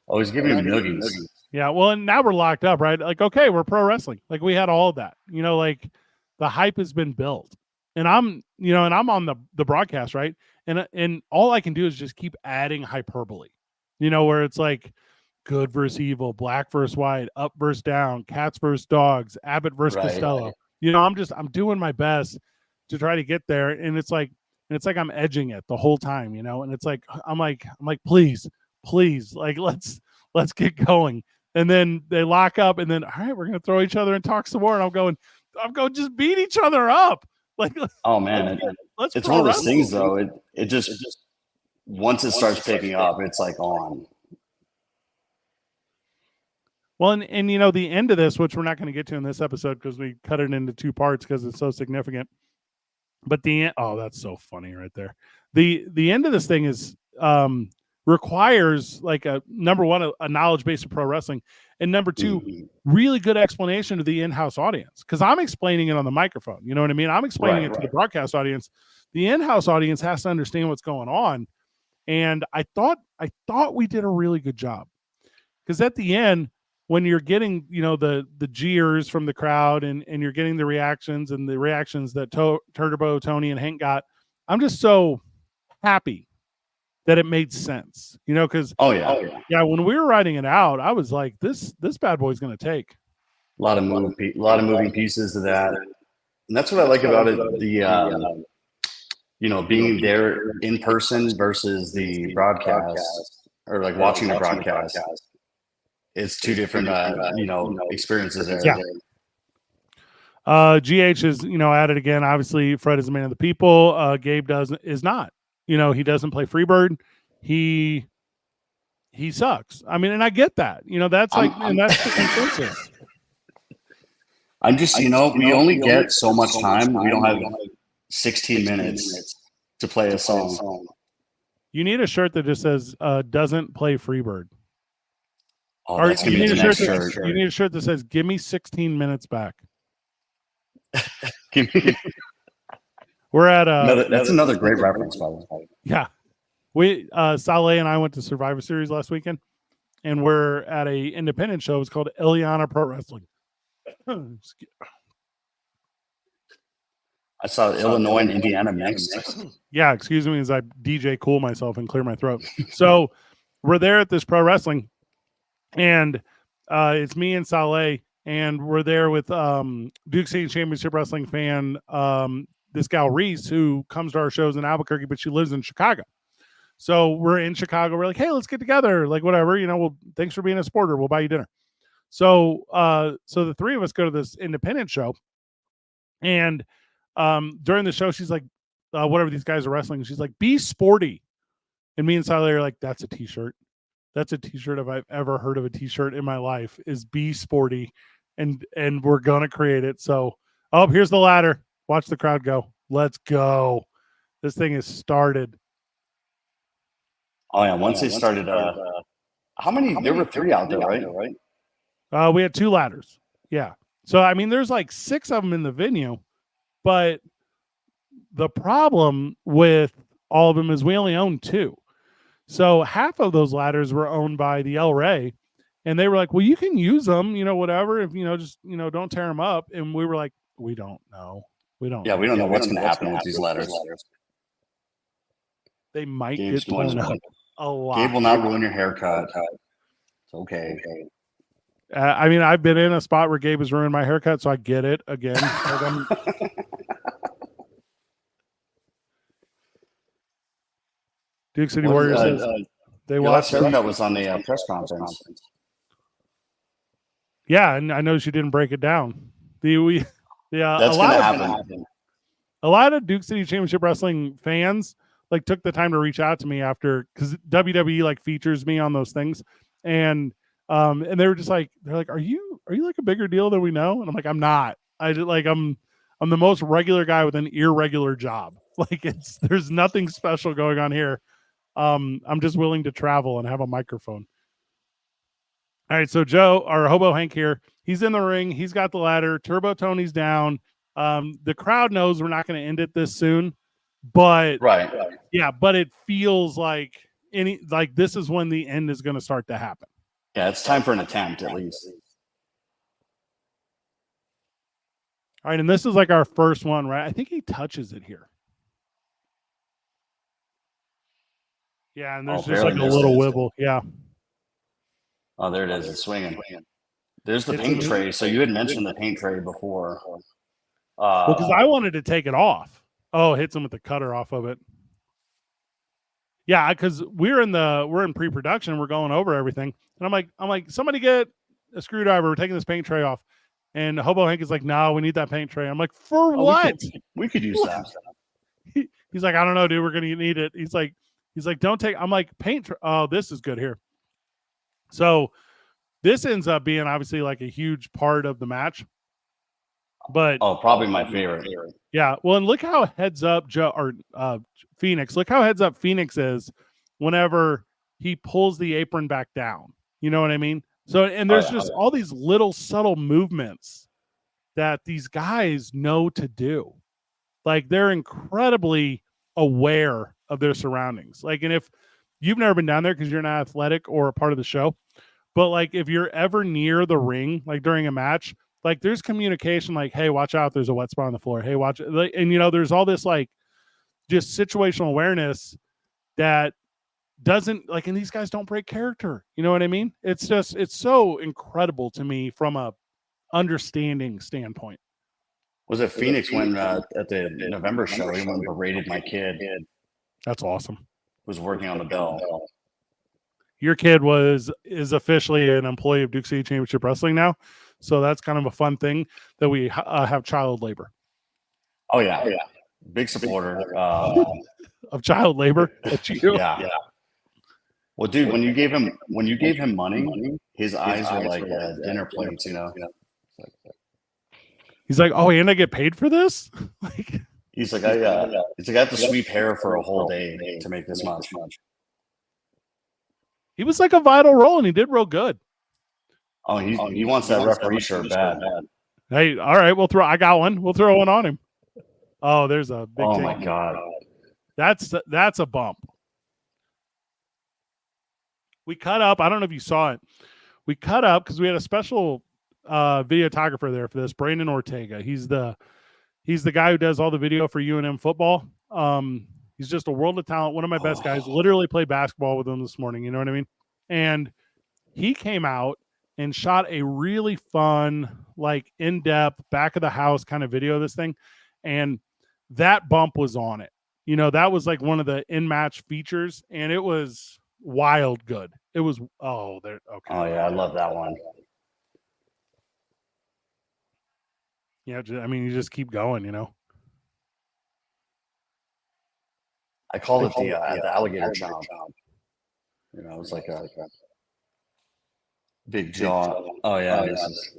Speaker 2: Always give me noogies.
Speaker 1: Yeah, well, and now we're locked up, right? Like, okay, we're pro wrestling. Like, we had all of that. Like the hype has been built, and I'm on the broadcast, right? And all I can do is just keep adding hyperbole, where it's like good versus evil, black versus white, up versus down, cats versus dogs, Abbott versus Costello. I'm doing my best to try to get there, and it's like I'm edging it the whole time, and it's like I'm like please, like let's get going. And then they lock up, and then all right, we're gonna throw each other and talk some more. And I'm going just beat each other up. Like,
Speaker 2: oh man, it's one of those things though. It just once it starts picking up, it's like on.
Speaker 1: Well, and the end of this, which we're not going to get to in this episode because we cut it into 2 parts because it's so significant. But that's so funny right there. The end of this thing is requires like number one, a knowledge base of pro wrestling, and number 2, really good explanation to the in-house audience, because I'm explaining it on the microphone. You know what I mean? I'm explaining it to the broadcast audience. The in-house audience has to understand what's going on, and I thought we did a really good job, because at the end, when you're getting the jeers from the crowd and you're getting the reactions that Turbo, Tony, and Hank got, I'm just so happy that it made sense, because when we were writing it out, I was like, this bad boy's going to take
Speaker 2: a lot of moving pieces to that, and that's what I like about it. The being there in person versus the broadcast, or like watching the broadcast. It's 2 different experiences there.
Speaker 1: Yeah. GH is at it again. Obviously, Fred is a man of the people. Gabe is not. He doesn't play Freebird. He sucks. I mean, and I get that. That's like, and that's the consensus.
Speaker 2: I'm just, we only get so much time. We don't have 16 minutes to play a song.
Speaker 1: You need a shirt that just says doesn't play Freebird.
Speaker 2: Oh, that's gonna be the next shirt.
Speaker 1: You need a shirt that says give me 16 minutes back. We're at
Speaker 2: that's another great reference, by the way.
Speaker 1: Yeah. We Saleh and I went to Survivor Series last weekend, and we're at a independent show. It's called Eliana Pro Wrestling.
Speaker 2: I saw Illinois and Indiana mixed.
Speaker 1: Yeah, excuse me as I DJ cool myself and clear my throat. So we're there at this pro wrestling, and it's me and Saleh, and we're there with Duke City Championship Wrestling fan, this gal Reese, who comes to our shows in Albuquerque, but she lives in Chicago. So we're in Chicago. We're like, hey, let's get together. Like, whatever, well, thanks for being a supporter. We'll buy you dinner. So so the three of us go to this independent show, and during the show, she's like, whatever these guys are wrestling, she's like, be sporty. And me and Saleh are like, that's a t-shirt. That's a t-shirt if I've ever heard of a t-shirt in my life, is be sporty. And we're gonna create it. So here's the ladder. Watch the crowd go. Let's go. This thing is started.
Speaker 2: Oh yeah, once they started how many there were 3 out there, right?
Speaker 1: We had 2 ladders. Yeah. So I mean there's like 6 of them in the venue, but the problem with all of them is we only own 2. So half of those ladders were owned by the El Rey, and they were like, well, you can use them, whatever, if, just, don't tear them up. And we were like, we don't know. We don't
Speaker 2: know what's going to happen with these ladders.
Speaker 1: They might
Speaker 2: Gabe's
Speaker 1: get torn up a lot.
Speaker 2: Gabe will not ruin your haircut. It's okay.
Speaker 1: I mean, I've been in a spot where Gabe has ruined my haircut, so I get it again. Duke City Warriors they watched.
Speaker 2: That was on the press conference.
Speaker 1: Yeah, and I know she didn't break it down.
Speaker 2: That's going to happen.
Speaker 1: A lot of Duke City Championship Wrestling fans like took the time to reach out to me after, because WWE like features me on those things, and they were just like, they're like, are you like a bigger deal than we know? And I'm like, I'm not. I'm the most regular guy with an irregular job. Like there's nothing special going on here. I'm just willing to travel and have a microphone. All right, so Joe, our Hobo Hank here, he's in the ring. He's got the ladder. Turbo Tony's down. The crowd knows we're not going to end it this soon, but
Speaker 2: right.
Speaker 1: Yeah, but it feels like this is when the end is going to start to happen.
Speaker 2: Yeah, it's time for an attempt at least.
Speaker 1: All right, and this is like our first one, right? I think he touches it here. Yeah, and there's just like a little wibble. Yeah.
Speaker 2: Oh, there it is. It's swinging. There's the paint tray. So you had mentioned the paint tray before.
Speaker 1: Well, because I wanted to take it off. Oh, hits him with the cutter off of it. Yeah, because we're in pre-production. We're going over everything, and I'm like, somebody get a screwdriver. We're taking this paint tray off. And Hobo Hank is like, no, we need that paint tray. I'm like, for what?
Speaker 2: We could use that.
Speaker 1: He's like, I don't know, dude. We're gonna need it. He's like, don't take. I'm like, paint. Oh, this is good here. So this ends up being obviously like a huge part of the match. But
Speaker 2: probably my favorite.
Speaker 1: Yeah. Well, and look how heads up Phoenix. Look how heads up Phoenix is whenever he pulls the apron back down. You know what I mean? So, and there's just all these little subtle movements that these guys know to do. Like they're incredibly aware of their surroundings. Like, and if you've never been down there because you're not athletic or a part of the show, but like if you're ever near the ring, like during a match, like there's communication, like, hey, watch out, there's a wet spot on the floor. Hey, watch it. And there's all this like just situational awareness that doesn't like, and these guys don't break character. You know what I mean? It's so incredible to me from a understanding standpoint.
Speaker 2: Was it Phoenix when at the November show, he went and berated my kid?
Speaker 1: That's awesome.
Speaker 2: Was working on the bell.
Speaker 1: Your kid is officially an employee of Duke City Championship Wrestling now. So that's kind of a fun thing that we have child labor.
Speaker 2: Oh yeah. Big supporter
Speaker 1: of child labor.
Speaker 2: Yeah. Well, dude, when you gave him money, his eyes were like dinner plates,
Speaker 1: He's like, oh, and I get paid for this?
Speaker 2: Like he's like, I have to sweep hair for a whole day to make this much.
Speaker 1: He was like a vital role, and he did real good.
Speaker 2: Oh, he wants that referee shirt bad.
Speaker 1: Hey, all right, I got one. We'll throw one on him. Oh, there's a big
Speaker 2: my God.
Speaker 1: That's a bump. We cut up. I don't know if you saw it. We cut up because we had a special videographer there for this, Brandon Ortega. He's the guy who does all the video for UNM football. He's just a world of talent. One of my best guys. Literally played basketball with him this morning. You know what I mean? And he came out and shot a really fun, like in-depth, back of the house kind of video of this thing. And that bump was on it. You know, that was like one of the in-match features, and it was wild good. It was, okay.
Speaker 2: Oh yeah, I love that one.
Speaker 1: Yeah, I mean, you just keep going, you know.
Speaker 2: I call it the alligator chomp. You know, it's like a big jaw. Oh yeah, this is.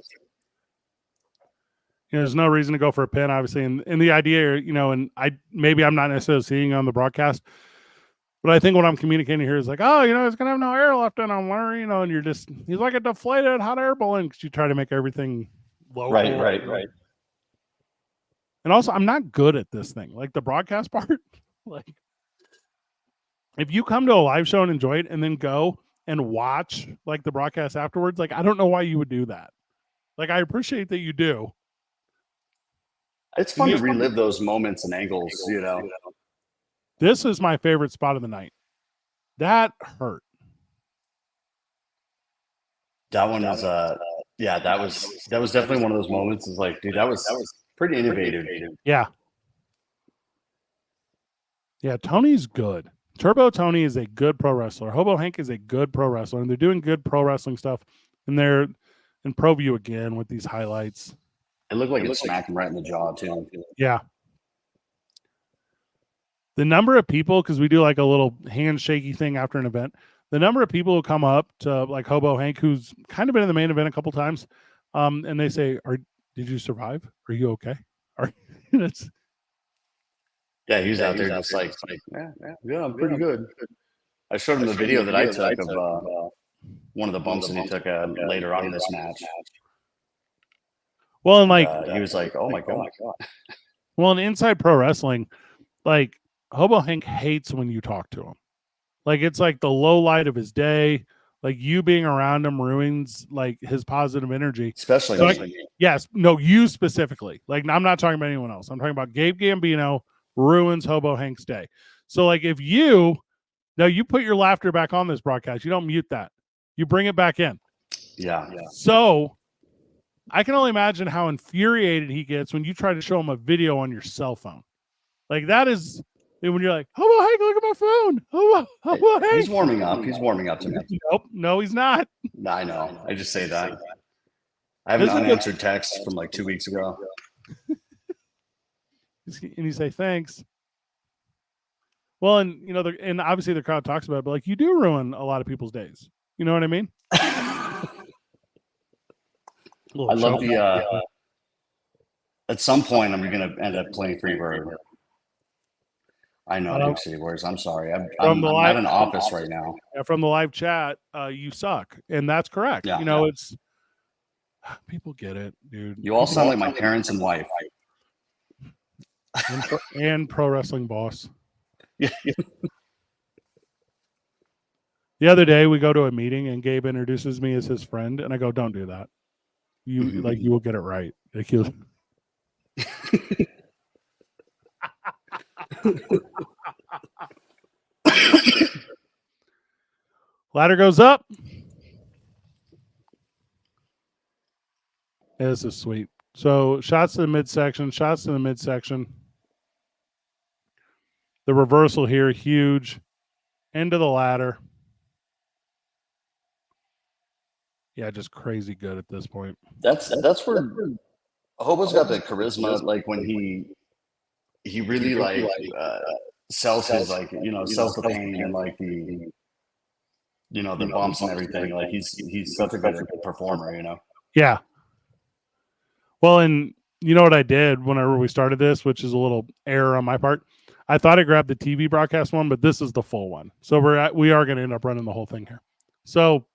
Speaker 1: You know, there's no reason to go for a pin, obviously, and the idea, you know, and I'm not necessarily seeing on the broadcast, but I think what I'm communicating here is like, oh, you know, it's gonna have no air left in him, you know, and he's like a deflated hot air balloon because you try to make everything local.
Speaker 2: Right.
Speaker 1: And also, I'm not good at this thing, like the broadcast part. Like, if you come to a live show and enjoy it, and then go and watch like the broadcast afterwards, like I don't know why you would do that. Like, I appreciate that you do.
Speaker 2: It's fun to relive those moments and angles, you know.
Speaker 1: This is my favorite spot of the night. That hurt.
Speaker 2: That one was that was definitely one of those moments. Is like, dude, that was pretty innovative.
Speaker 1: Yeah. Yeah, Tony's good. Turbo Tony is a good pro wrestler. Hobo Hank is a good pro wrestler, and they're doing good pro wrestling stuff. And they're in Pro View again with these highlights.
Speaker 2: It looked like it smacked him right in the jaw too.
Speaker 1: Yeah. The number of people, because we do like a little handshaky thing after an event, the number of people who come up to like Hobo Hank, who's kind of been in the main event a couple times, and they say, did you survive? Are you okay?
Speaker 2: Yeah, he was out there just like yeah, I'm pretty good. I showed him the video that I took of one of the bumps that he took later on in this match.
Speaker 1: Well, and
Speaker 2: he was like, "Oh my god!"
Speaker 1: Well, in Inside Pro Wrestling, like Hobo Hank hates when you talk to him. Like it's like the low light of his day. Like you being around him ruins like his positive energy.
Speaker 2: Especially,
Speaker 1: you specifically. Like I'm not talking about anyone else. I'm talking about Gabe Gambino ruins Hobo Hank's day. So like if you put your laughter back on this broadcast, you don't mute that. You bring it back in.
Speaker 2: Yeah.
Speaker 1: So I can only imagine how infuriated he gets when you try to show him a video on your cell phone. Like that is when you're like, Hobo Hank, look at my phone. Hobo Hank.
Speaker 2: He's warming up. He's warming up to me.
Speaker 1: Nope. No, he's not.
Speaker 2: I know. I just say that. I have an unanswered text from like 2 weeks ago.
Speaker 1: And you say, thanks. Well, and you know, and obviously the crowd talks about it, but like you do ruin a lot of people's days. You know what I mean?
Speaker 2: I love the at some point I'm gonna end up playing Freebird. I know Duke City Warriors. I'm sorry. I'm at an office right now.
Speaker 1: From the live chat, you suck. And that's correct.
Speaker 2: Yeah,
Speaker 1: you know, it's people get it, dude.
Speaker 2: You all sound like my parents and wife.
Speaker 1: And pro wrestling boss.
Speaker 2: Yeah.
Speaker 1: The other day we go to a meeting and Gabe introduces me as his friend, and I go, "Don't do that. You you will get it right." Like you. Ladder goes up. Yeah, this is sweet. So shots to the midsection. The reversal here, huge. Into the ladder. Yeah, just crazy good at this point.
Speaker 2: That's where Hobo's got the charisma. Like when he really like sells his sells the pain and like the the bumps and everything. Like he's such a good performer. You know.
Speaker 1: Yeah. Well, and you know what I did whenever we started this, which is a little error on my part. I thought I grabbed the TV broadcast one, but this is the full one. So we are going to end up running the whole thing here. So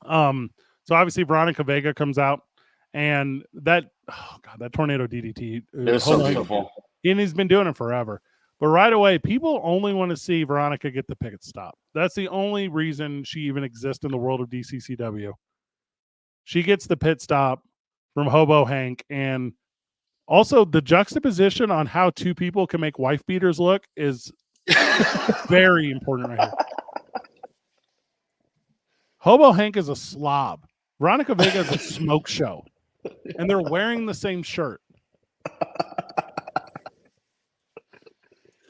Speaker 1: obviously Veronica Vega comes out, and that tornado DDT.
Speaker 2: It was so beautiful.
Speaker 1: And he's been doing it forever. But right away, people only want to see Veronica get the pit stop. That's the only reason she even exists in the world of DCCW. She gets the pit stop from Hobo Hank, and also the juxtaposition on how two people can make wife beaters look is very important right here. Hobo Hank is a slob. Veronica Vega is a smoke show. And they're wearing the same shirt.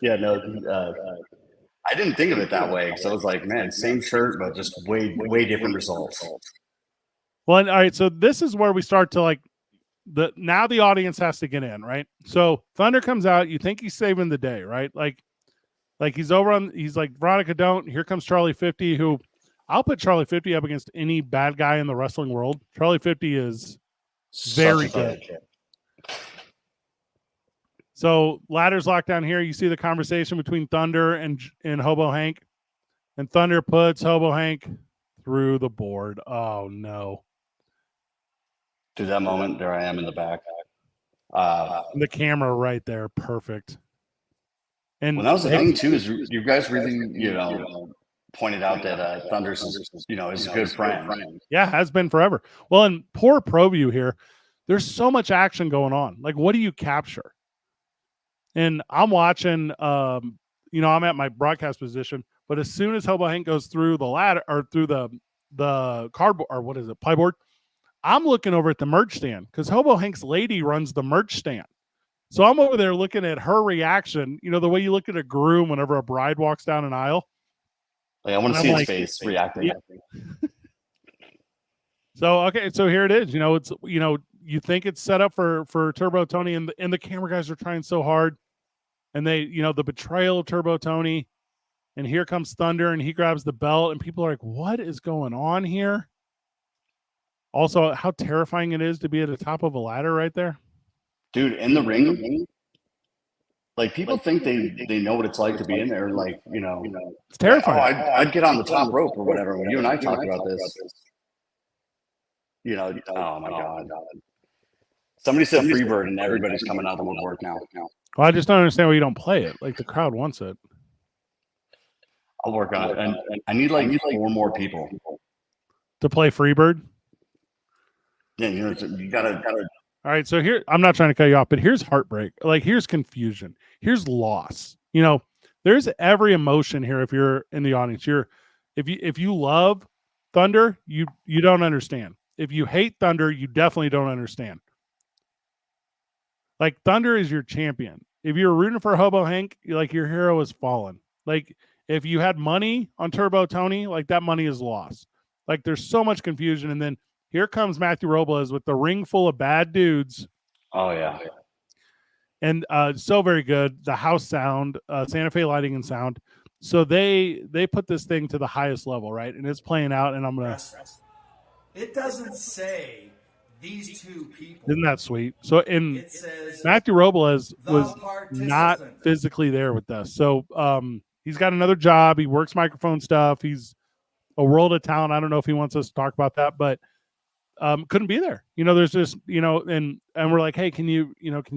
Speaker 2: Yeah, no, I didn't think of it that way because I was like, man, same shirt, but just way different results.
Speaker 1: Well, and, all right, so this is where we start to like now the audience has to get in, right? So Thunder comes out, you think he's saving the day, right? Like he's like, Veronica, don't. Here comes Charlie 50, who I'll put Charlie 50 up against any bad guy in the wrestling world. Charlie 50 is very good. So ladders locked down here. You see the conversation between Thunder and Hobo Hank. And Thunder puts Hobo Hank through the board. Oh, no.
Speaker 2: To that moment, there I am in the back.
Speaker 1: The camera right there. Perfect. And
Speaker 2: that was the thing, too, is you guys really, pointed out that Thunder's is a good friend.
Speaker 1: Yeah, has been forever. Well, and poor ProView here. There's so much action going on. Like, what do you capture? And I'm watching, I'm at my broadcast position, but as soon as Hobo Hank goes through the ladder or through the cardboard, or what is it, plyboard, I'm looking over at the merch stand because Hobo Hank's lady runs the merch stand. So I'm over there looking at her reaction, the way you look at a groom whenever a bride walks down an aisle.
Speaker 2: Like, I want to see his face reacting.
Speaker 1: Yeah. So here it is. It's you think it's set up for Turbo Tony, and the camera guys are trying so hard, and they the betrayal of Turbo Tony, and here comes Thunder, and he grabs the belt, and people are like, "What is going on here?" Also, how terrifying it is to be at the top of a ladder right there,
Speaker 2: dude. In the ring, like people think they know what it's like to be in there. Like
Speaker 1: it's terrifying.
Speaker 2: I'd get on the top rope or whatever. When you and I talked about this. Oh my God. Somebody said Freebird and everybody's coming out of the woodwork now.
Speaker 1: Well, I just don't understand why you don't play it. Like the crowd wants it.
Speaker 2: I'll work on it. And I need like 4 more people
Speaker 1: to play Freebird.
Speaker 2: Yeah, you gotta.
Speaker 1: All right, so here I'm not trying to cut you off, but here's heartbreak. Like here's confusion. Here's loss. There's every emotion here. If you're in the audience, if you love Thunder, you don't understand. If you hate Thunder, you definitely don't understand. Like Thunder is your champion. If you're rooting for Hobo Hank, like your hero has fallen. Like if you had money on Turbo Tony, like that money is lost. Like there's so much confusion. And then here comes Matthew Robles with the ring full of bad dudes.
Speaker 2: Oh yeah.
Speaker 1: And so very good. The house sound, Santa Fe Lighting and Sound. So they put this thing to the highest level, right? And it's playing out, and I'm gonna.
Speaker 7: It doesn't say these two people.
Speaker 1: Isn't that sweet? So Matthew Robles was not physically there with us. So he's got another job. He works microphone stuff. He's a world of talent. I don't know if he wants us to talk about that, but couldn't be there. There's just and we're like, hey, can you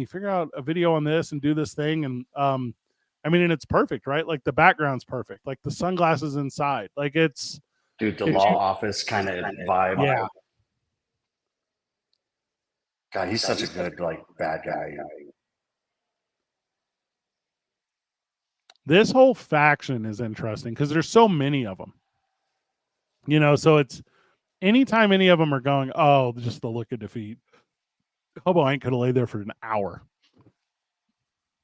Speaker 1: figure out a video on this and do this thing? And and it's perfect, right? Like the background's perfect. Like the sunglasses inside. Like it's
Speaker 2: the law office kind of vibe.
Speaker 1: Yeah.
Speaker 2: God, he's such a good bad guy.
Speaker 1: This whole faction is interesting because there's so many of them. So it's anytime any of them are going, oh, just the look of defeat. Hobo Hank could have laid there for an hour.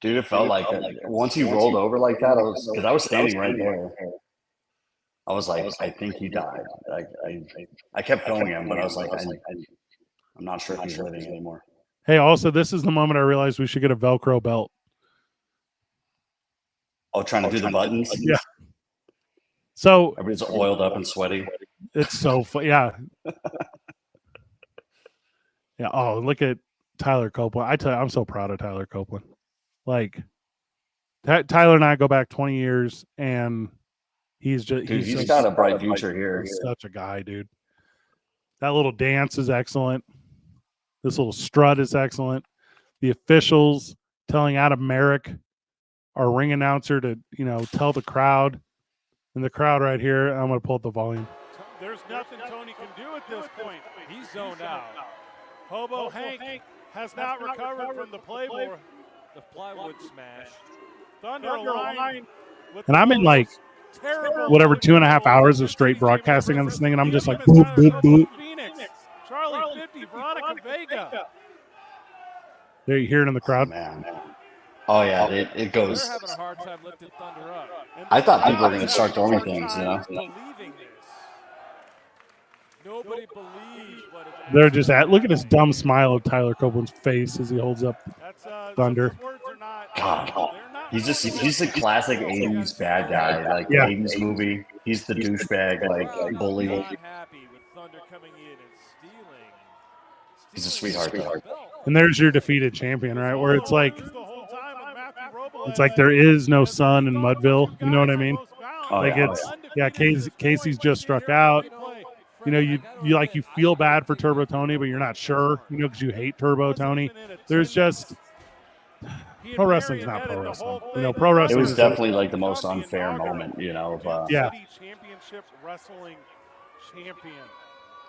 Speaker 2: Dude, it felt like that. Once he rolled over like that, I was standing right there. I was like, I think he died. I kept filming him, but I was like, I'm not sure if he's living anymore.
Speaker 1: Hey, also, this is the moment I realized we should get a Velcro belt.
Speaker 2: Oh, trying to do the buttons?
Speaker 1: Yeah. So
Speaker 2: everybody's oiled up and sweaty.
Speaker 1: It's so fun. Yeah. Yeah. Oh, look at Tyler Copeland. I tell you, I'm so proud of Tyler Copeland. Like Tyler and I go back 20 years, and he's
Speaker 2: got a bright future here.
Speaker 1: He's such a guy, dude. That little dance is excellent. This little strut is excellent. The officials telling Adam Merrick, our ring announcer, to tell the crowd, and the crowd right here. I'm going to pull up the volume.
Speaker 5: There's nothing Tony can do at this point. He's zoned out. Hobo Hank has not recovered from the plywood smash. Thunder line.
Speaker 1: And I'm in whatever 2.5 hours of straight broadcasting on this thing, and I'm just like, boop, boop, boop.
Speaker 5: Phoenix, Charlie 50, Veronica Vega.
Speaker 1: There you hear it in the crowd.
Speaker 2: Man. Oh yeah, it goes.
Speaker 5: They're having a hard time lifting Thunder up.
Speaker 2: I thought people were going to start throwing things, you know.
Speaker 5: Believing this. Nobody believes what it is.
Speaker 1: They're just at. Look at this dumb smile of Tyler Copeland's face as he holds up Thunder.
Speaker 5: His words are not,
Speaker 2: God, he's the classic '80s bad guy, like
Speaker 1: Yeah.
Speaker 2: '80s movie. He's the douchebag, like bully.
Speaker 5: not happy with Thunder coming in and stealing.
Speaker 2: He's a sweetheart, though.
Speaker 1: And there's your defeated champion, right? Where it's like
Speaker 5: The whole time with Matthew Robles.
Speaker 1: it's like there is no sun in Mudville. You know what I mean?
Speaker 2: Oh,
Speaker 1: Like
Speaker 2: yeah.
Speaker 1: it's Casey's just struck out. You know, you feel bad for Turbo Tony, but you're not sure. You know, because you hate Turbo Tony. There's just pro wrestling's not pro wrestling. You know, pro
Speaker 2: It
Speaker 1: wrestling
Speaker 2: was
Speaker 1: is
Speaker 2: definitely like the most unfair moment, you know. Of,
Speaker 1: Yeah.
Speaker 5: Championship wrestling champion.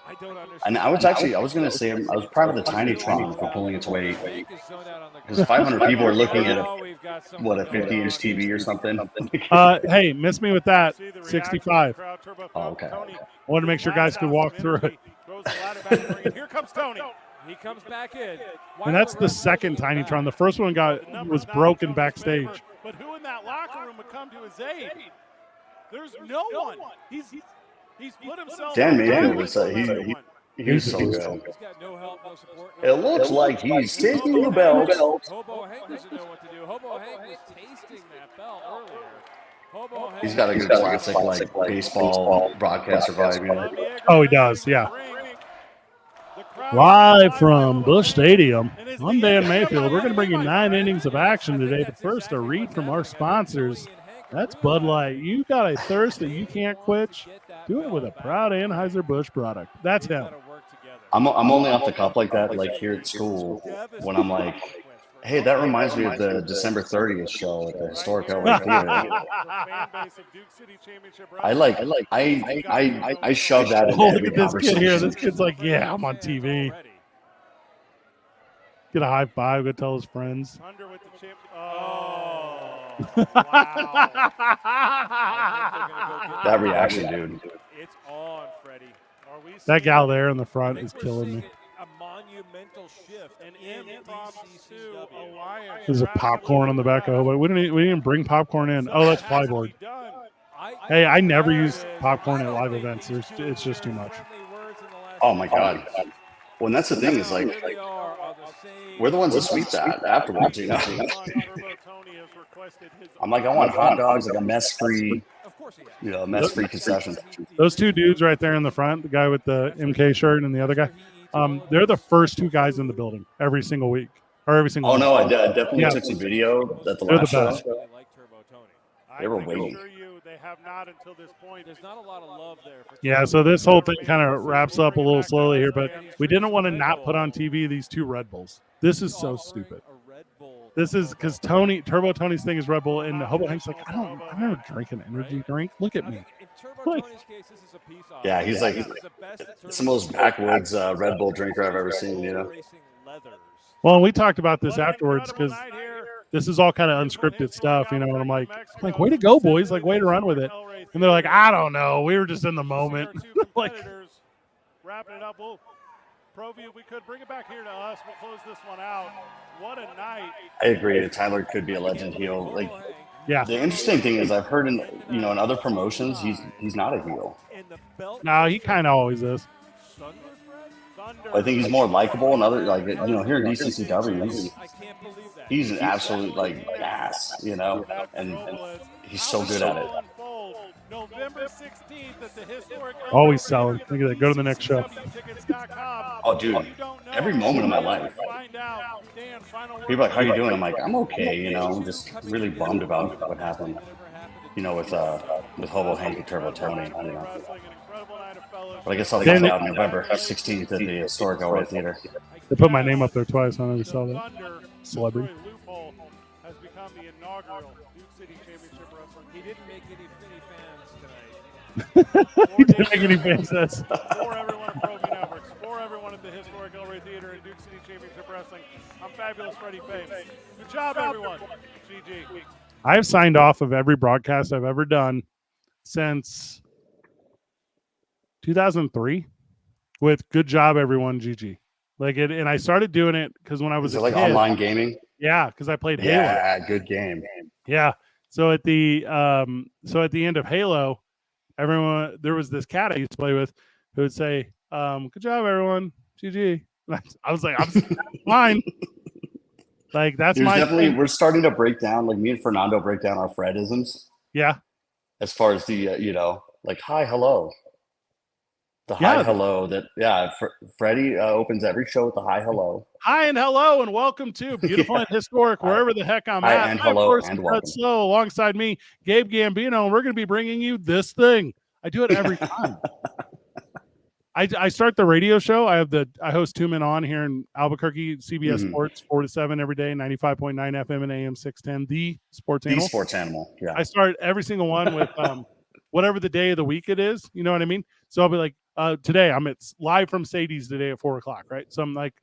Speaker 5: I don't understand.
Speaker 2: And I was going to say, I was proud of the Tinytron for pulling its weight. Because 500 people are looking at a 50-inch TV or something.
Speaker 1: Hey, miss me with that. 65.
Speaker 2: Oh, okay.
Speaker 1: I wanted to make sure guys could walk through it.
Speaker 5: Here comes Tony. He comes back in.
Speaker 1: And that's the second Tinytron. The first one was broken backstage.
Speaker 5: But who in that locker room would come to his aid? There's no one. He's put himself.
Speaker 2: Dan
Speaker 5: on
Speaker 2: Mayfield
Speaker 5: the
Speaker 2: was
Speaker 5: line.
Speaker 2: he was so good.
Speaker 5: He's got no help, no support.
Speaker 2: It looks like he's taking the belt.
Speaker 5: Hobo Hank doesn't know what to do. Hobo Hank was tasting that belt earlier. Hobo Hank.
Speaker 2: He's got a good classic like baseball broadcaster vibe, you know.
Speaker 1: Oh, he does, yeah. Live from Busch Stadium, I'm Dan Mayfield. We're going to bring you 9 innings of action today. But first, a read from our sponsors. That's Bud Light. You got a thirst that you can't quench? Do it with a proud Anheuser-Busch product. That's him.
Speaker 2: I'm only off the cuff like that, like here at school, when I'm like, hey, that reminds me of the December 30th show at the historic LA Theater. I shove that into
Speaker 1: Oh, look
Speaker 2: every
Speaker 1: at this kid here.
Speaker 2: conversation.
Speaker 1: This kid's like, yeah, I'm on TV. Get a high five. Go tell his friends.
Speaker 5: Thunder with the champ. Oh.
Speaker 2: That reaction, dude.
Speaker 5: It's on, Freddie. Are we
Speaker 1: That
Speaker 5: seeing-
Speaker 1: gal there in the
Speaker 5: I
Speaker 1: front
Speaker 5: think
Speaker 1: is
Speaker 5: we're
Speaker 1: killing
Speaker 5: seeing
Speaker 1: me.
Speaker 5: A monumental shift. An impromptu alliance.
Speaker 1: There's a popcorn on the back of it. We didn't even bring popcorn in. Oh, that's plyboard. Hey, I never use popcorn at live events. It's just too much.
Speaker 2: Oh my God. Well, and that's the thing is like we're the ones that sweep that afterwards, you know. I'm like, I want hot dogs, like a mess-free, mess-free concession.
Speaker 1: Those two dudes right there in the front, the guy with the MK shirt and the other guy, they're the first 2 guys in the building every single week or every single.
Speaker 2: Oh no,
Speaker 1: week.
Speaker 2: I definitely took some video at the
Speaker 1: They're
Speaker 2: last
Speaker 1: the best.
Speaker 2: show. They were waiting.
Speaker 5: They have not until this point. There's not a lot of love there.
Speaker 1: Yeah, so this whole thing kind of wraps up a little slowly here, but we didn't want to not put on TV these 2 Red Bulls. This is so stupid. This is because Turbo Tony's thing is Red Bull, and Hobo Hank's like, I never drink an energy drink. Look at me. Like,
Speaker 2: Yeah, he's like, it's the most backwoods Red Bull drinker I've ever seen, you know.
Speaker 1: well, we talked about this afterwards because this is all kind of unscripted stuff, you know. And I'm like, way to go, boys! Like, way to run with it. And they're like, I don't know. We were just in the moment. Like,
Speaker 5: wrapping it up. We'll Provia, we could bring it back here to us. We'll close this one out. What a night!
Speaker 2: I agree. Tyler could be a legend heel. Like,
Speaker 1: yeah.
Speaker 2: the interesting thing is, I've heard in other promotions, he's not a heel.
Speaker 1: No, he kind of always is.
Speaker 2: I think he's more likable and other here in DCCW, he's an absolute like ass, you know, and he's so good at it.
Speaker 5: November 16th at the historic.
Speaker 1: Always selling. Look at that. Go to the next show.
Speaker 2: Oh, dude, every moment of my life. People are like, how you doing? I'm like, I'm okay, you know. I'm just really bummed about what happened, you know, with Hobo Hank and Turbo Tony, you know. But I guess I'll find out November 16th at the historic LA Theater.
Speaker 1: They put my name up there twice. I never saw that. Celebrity.
Speaker 5: Has become the inaugural Duke City Championship Wrestling. He didn't make any fans tonight.
Speaker 1: He didn't make any fans.
Speaker 5: For everyone at Pro V Networks, for everyone at the historic El Rey Theater and Duke City Championship Wrestling, I'm Fabulous Freddie Faith. Good job, everyone. GG.
Speaker 1: I've signed off of every broadcast I've ever done since 2003 with Good Job Everyone GG. Like it, and I started doing it because when I was
Speaker 2: Is it
Speaker 1: a
Speaker 2: like
Speaker 1: kid,
Speaker 2: online gaming?
Speaker 1: yeah, because I played Halo.
Speaker 2: Yeah, good game.
Speaker 1: Yeah. So at the end of Halo, everyone there was this cat I used to play with who would say, "Good job, everyone, GG." I was like, "I'm fine." Like that's
Speaker 2: There's
Speaker 1: my
Speaker 2: definitely
Speaker 1: thing.
Speaker 2: we're starting to break down, like me and Fernando break down our Fredisms
Speaker 1: Yeah.
Speaker 2: as far as the like hi, hello, the hi,
Speaker 1: Yeah.
Speaker 2: hello. Freddie opens every show with the hi, hello.
Speaker 1: Hi and hello and welcome to Beautiful and Historic, wherever the heck I'm
Speaker 2: Hi
Speaker 1: at.
Speaker 2: and
Speaker 1: I'm, of
Speaker 2: hello
Speaker 1: course,
Speaker 2: and
Speaker 1: Fred
Speaker 2: welcome.
Speaker 1: Slow, alongside me, Gabe Gambino, and we're going to be bringing you this thing. I do it every time. I start the radio show. I host Two Men On here in Albuquerque, CBS Sports 4 to 7 every day, 95.9 FM and AM 610, the sports animal.
Speaker 2: The sports animal. Yeah.
Speaker 1: I start every single one with whatever the day of the week it is. You know what I mean? So I'll be like, today I'm live from Sadie's today at 4:00, right? So I'm like,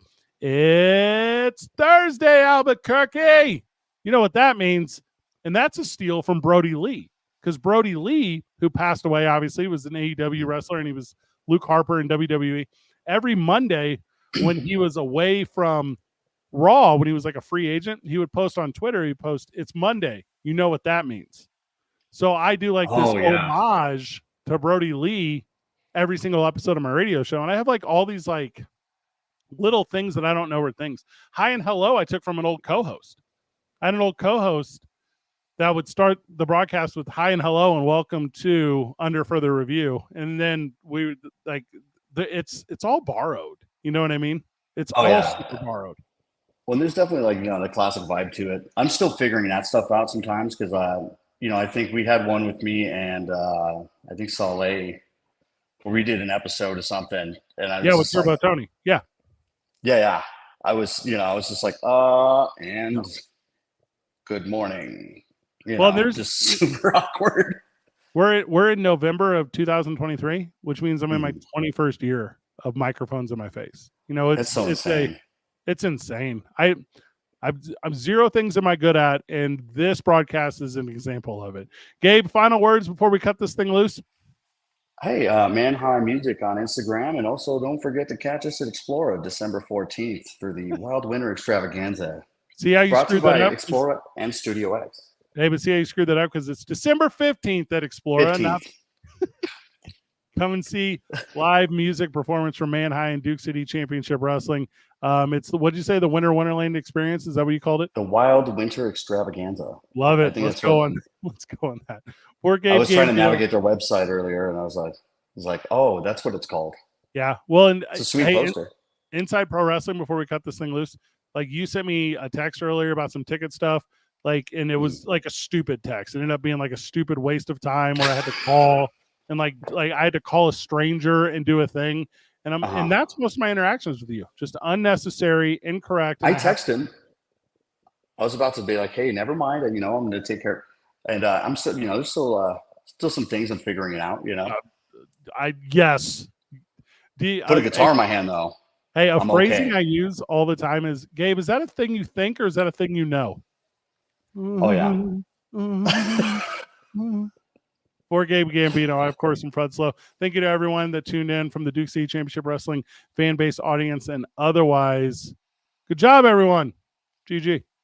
Speaker 1: it's Thursday, Albuquerque. You know what that means? And that's a steal from Brody Lee. Because Brody Lee, who passed away, obviously, was an AEW wrestler, and he was Luke Harper in WWE. Every Monday when he was away from Raw, when he was like a free agent, he would post on Twitter, he'd post, "It's Monday. You know what that means." So I do like this homage to Brody Lee every single episode of my radio show. And I have like all these like little things that I don't know were things. Hi and hello I took from an old co-host. I had an old co-host that would start the broadcast with hi and hello and welcome to Under Further Review. And then we would like it's all borrowed. You know what I mean? It's all super borrowed.
Speaker 2: Well, there's definitely like, the classic vibe to it. I'm still figuring that stuff out sometimes because, I think we had one with me and I think Saleh where we did an episode or something. And I was
Speaker 1: with Turbo Tony. Yeah.
Speaker 2: Yeah. I was just like, and good morning. There's just super awkward.
Speaker 1: We're in November of 2023, which means I'm in my 21st year of microphones in my face. It's
Speaker 2: insane.
Speaker 1: It's insane. I'm zero things am I good at, and this broadcast is an example of it. Gabe, final words before we cut this thing loose.
Speaker 2: Hey, Man High Music on Instagram, and also don't forget to catch us at Explora December 14th for the Wild Winter Extravaganza.
Speaker 1: See how you screwed that up?
Speaker 2: Explora and Studio X.
Speaker 1: Hey, but see how you screwed that up because it's December 15th at Explora.
Speaker 2: 15th.
Speaker 1: Come and see live music performance from Man High and Duke City Championship Wrestling. It's what'd you say? The Winter Wonderland Experience? Is that what you called it?
Speaker 2: The Wild Winter Extravaganza.
Speaker 1: Love it. Let's go on that. Poor Gabe.
Speaker 2: I was trying to navigate their website earlier, and I was like, oh, that's what it's called.
Speaker 1: Yeah. Well, and
Speaker 2: it's a sweet poster.
Speaker 1: Inside Pro Wrestling. Before we cut this thing loose, like you sent me a text earlier about some ticket stuff. And it was like a stupid text. It ended up being like a stupid waste of time where I had to call and like I had to call a stranger and do a thing. And and that's most of my interactions with you. Just unnecessary, incorrect.
Speaker 2: I texted him. I was about to be like, hey, never mind. I'm going to take care. And I'm still, there's still some things I'm figuring it out,
Speaker 1: Yes.
Speaker 2: Put a guitar in my hand though.
Speaker 1: Hey, phrasing I use all the time is, Gabe, is that a thing you think or is that a thing you know?
Speaker 2: Oh, yeah.
Speaker 1: For Gabe Gambino, I, of course, am Fred Slow. Thank you to everyone that tuned in from the Duke City Championship Wrestling fan base audience and otherwise. Good job, everyone. GG.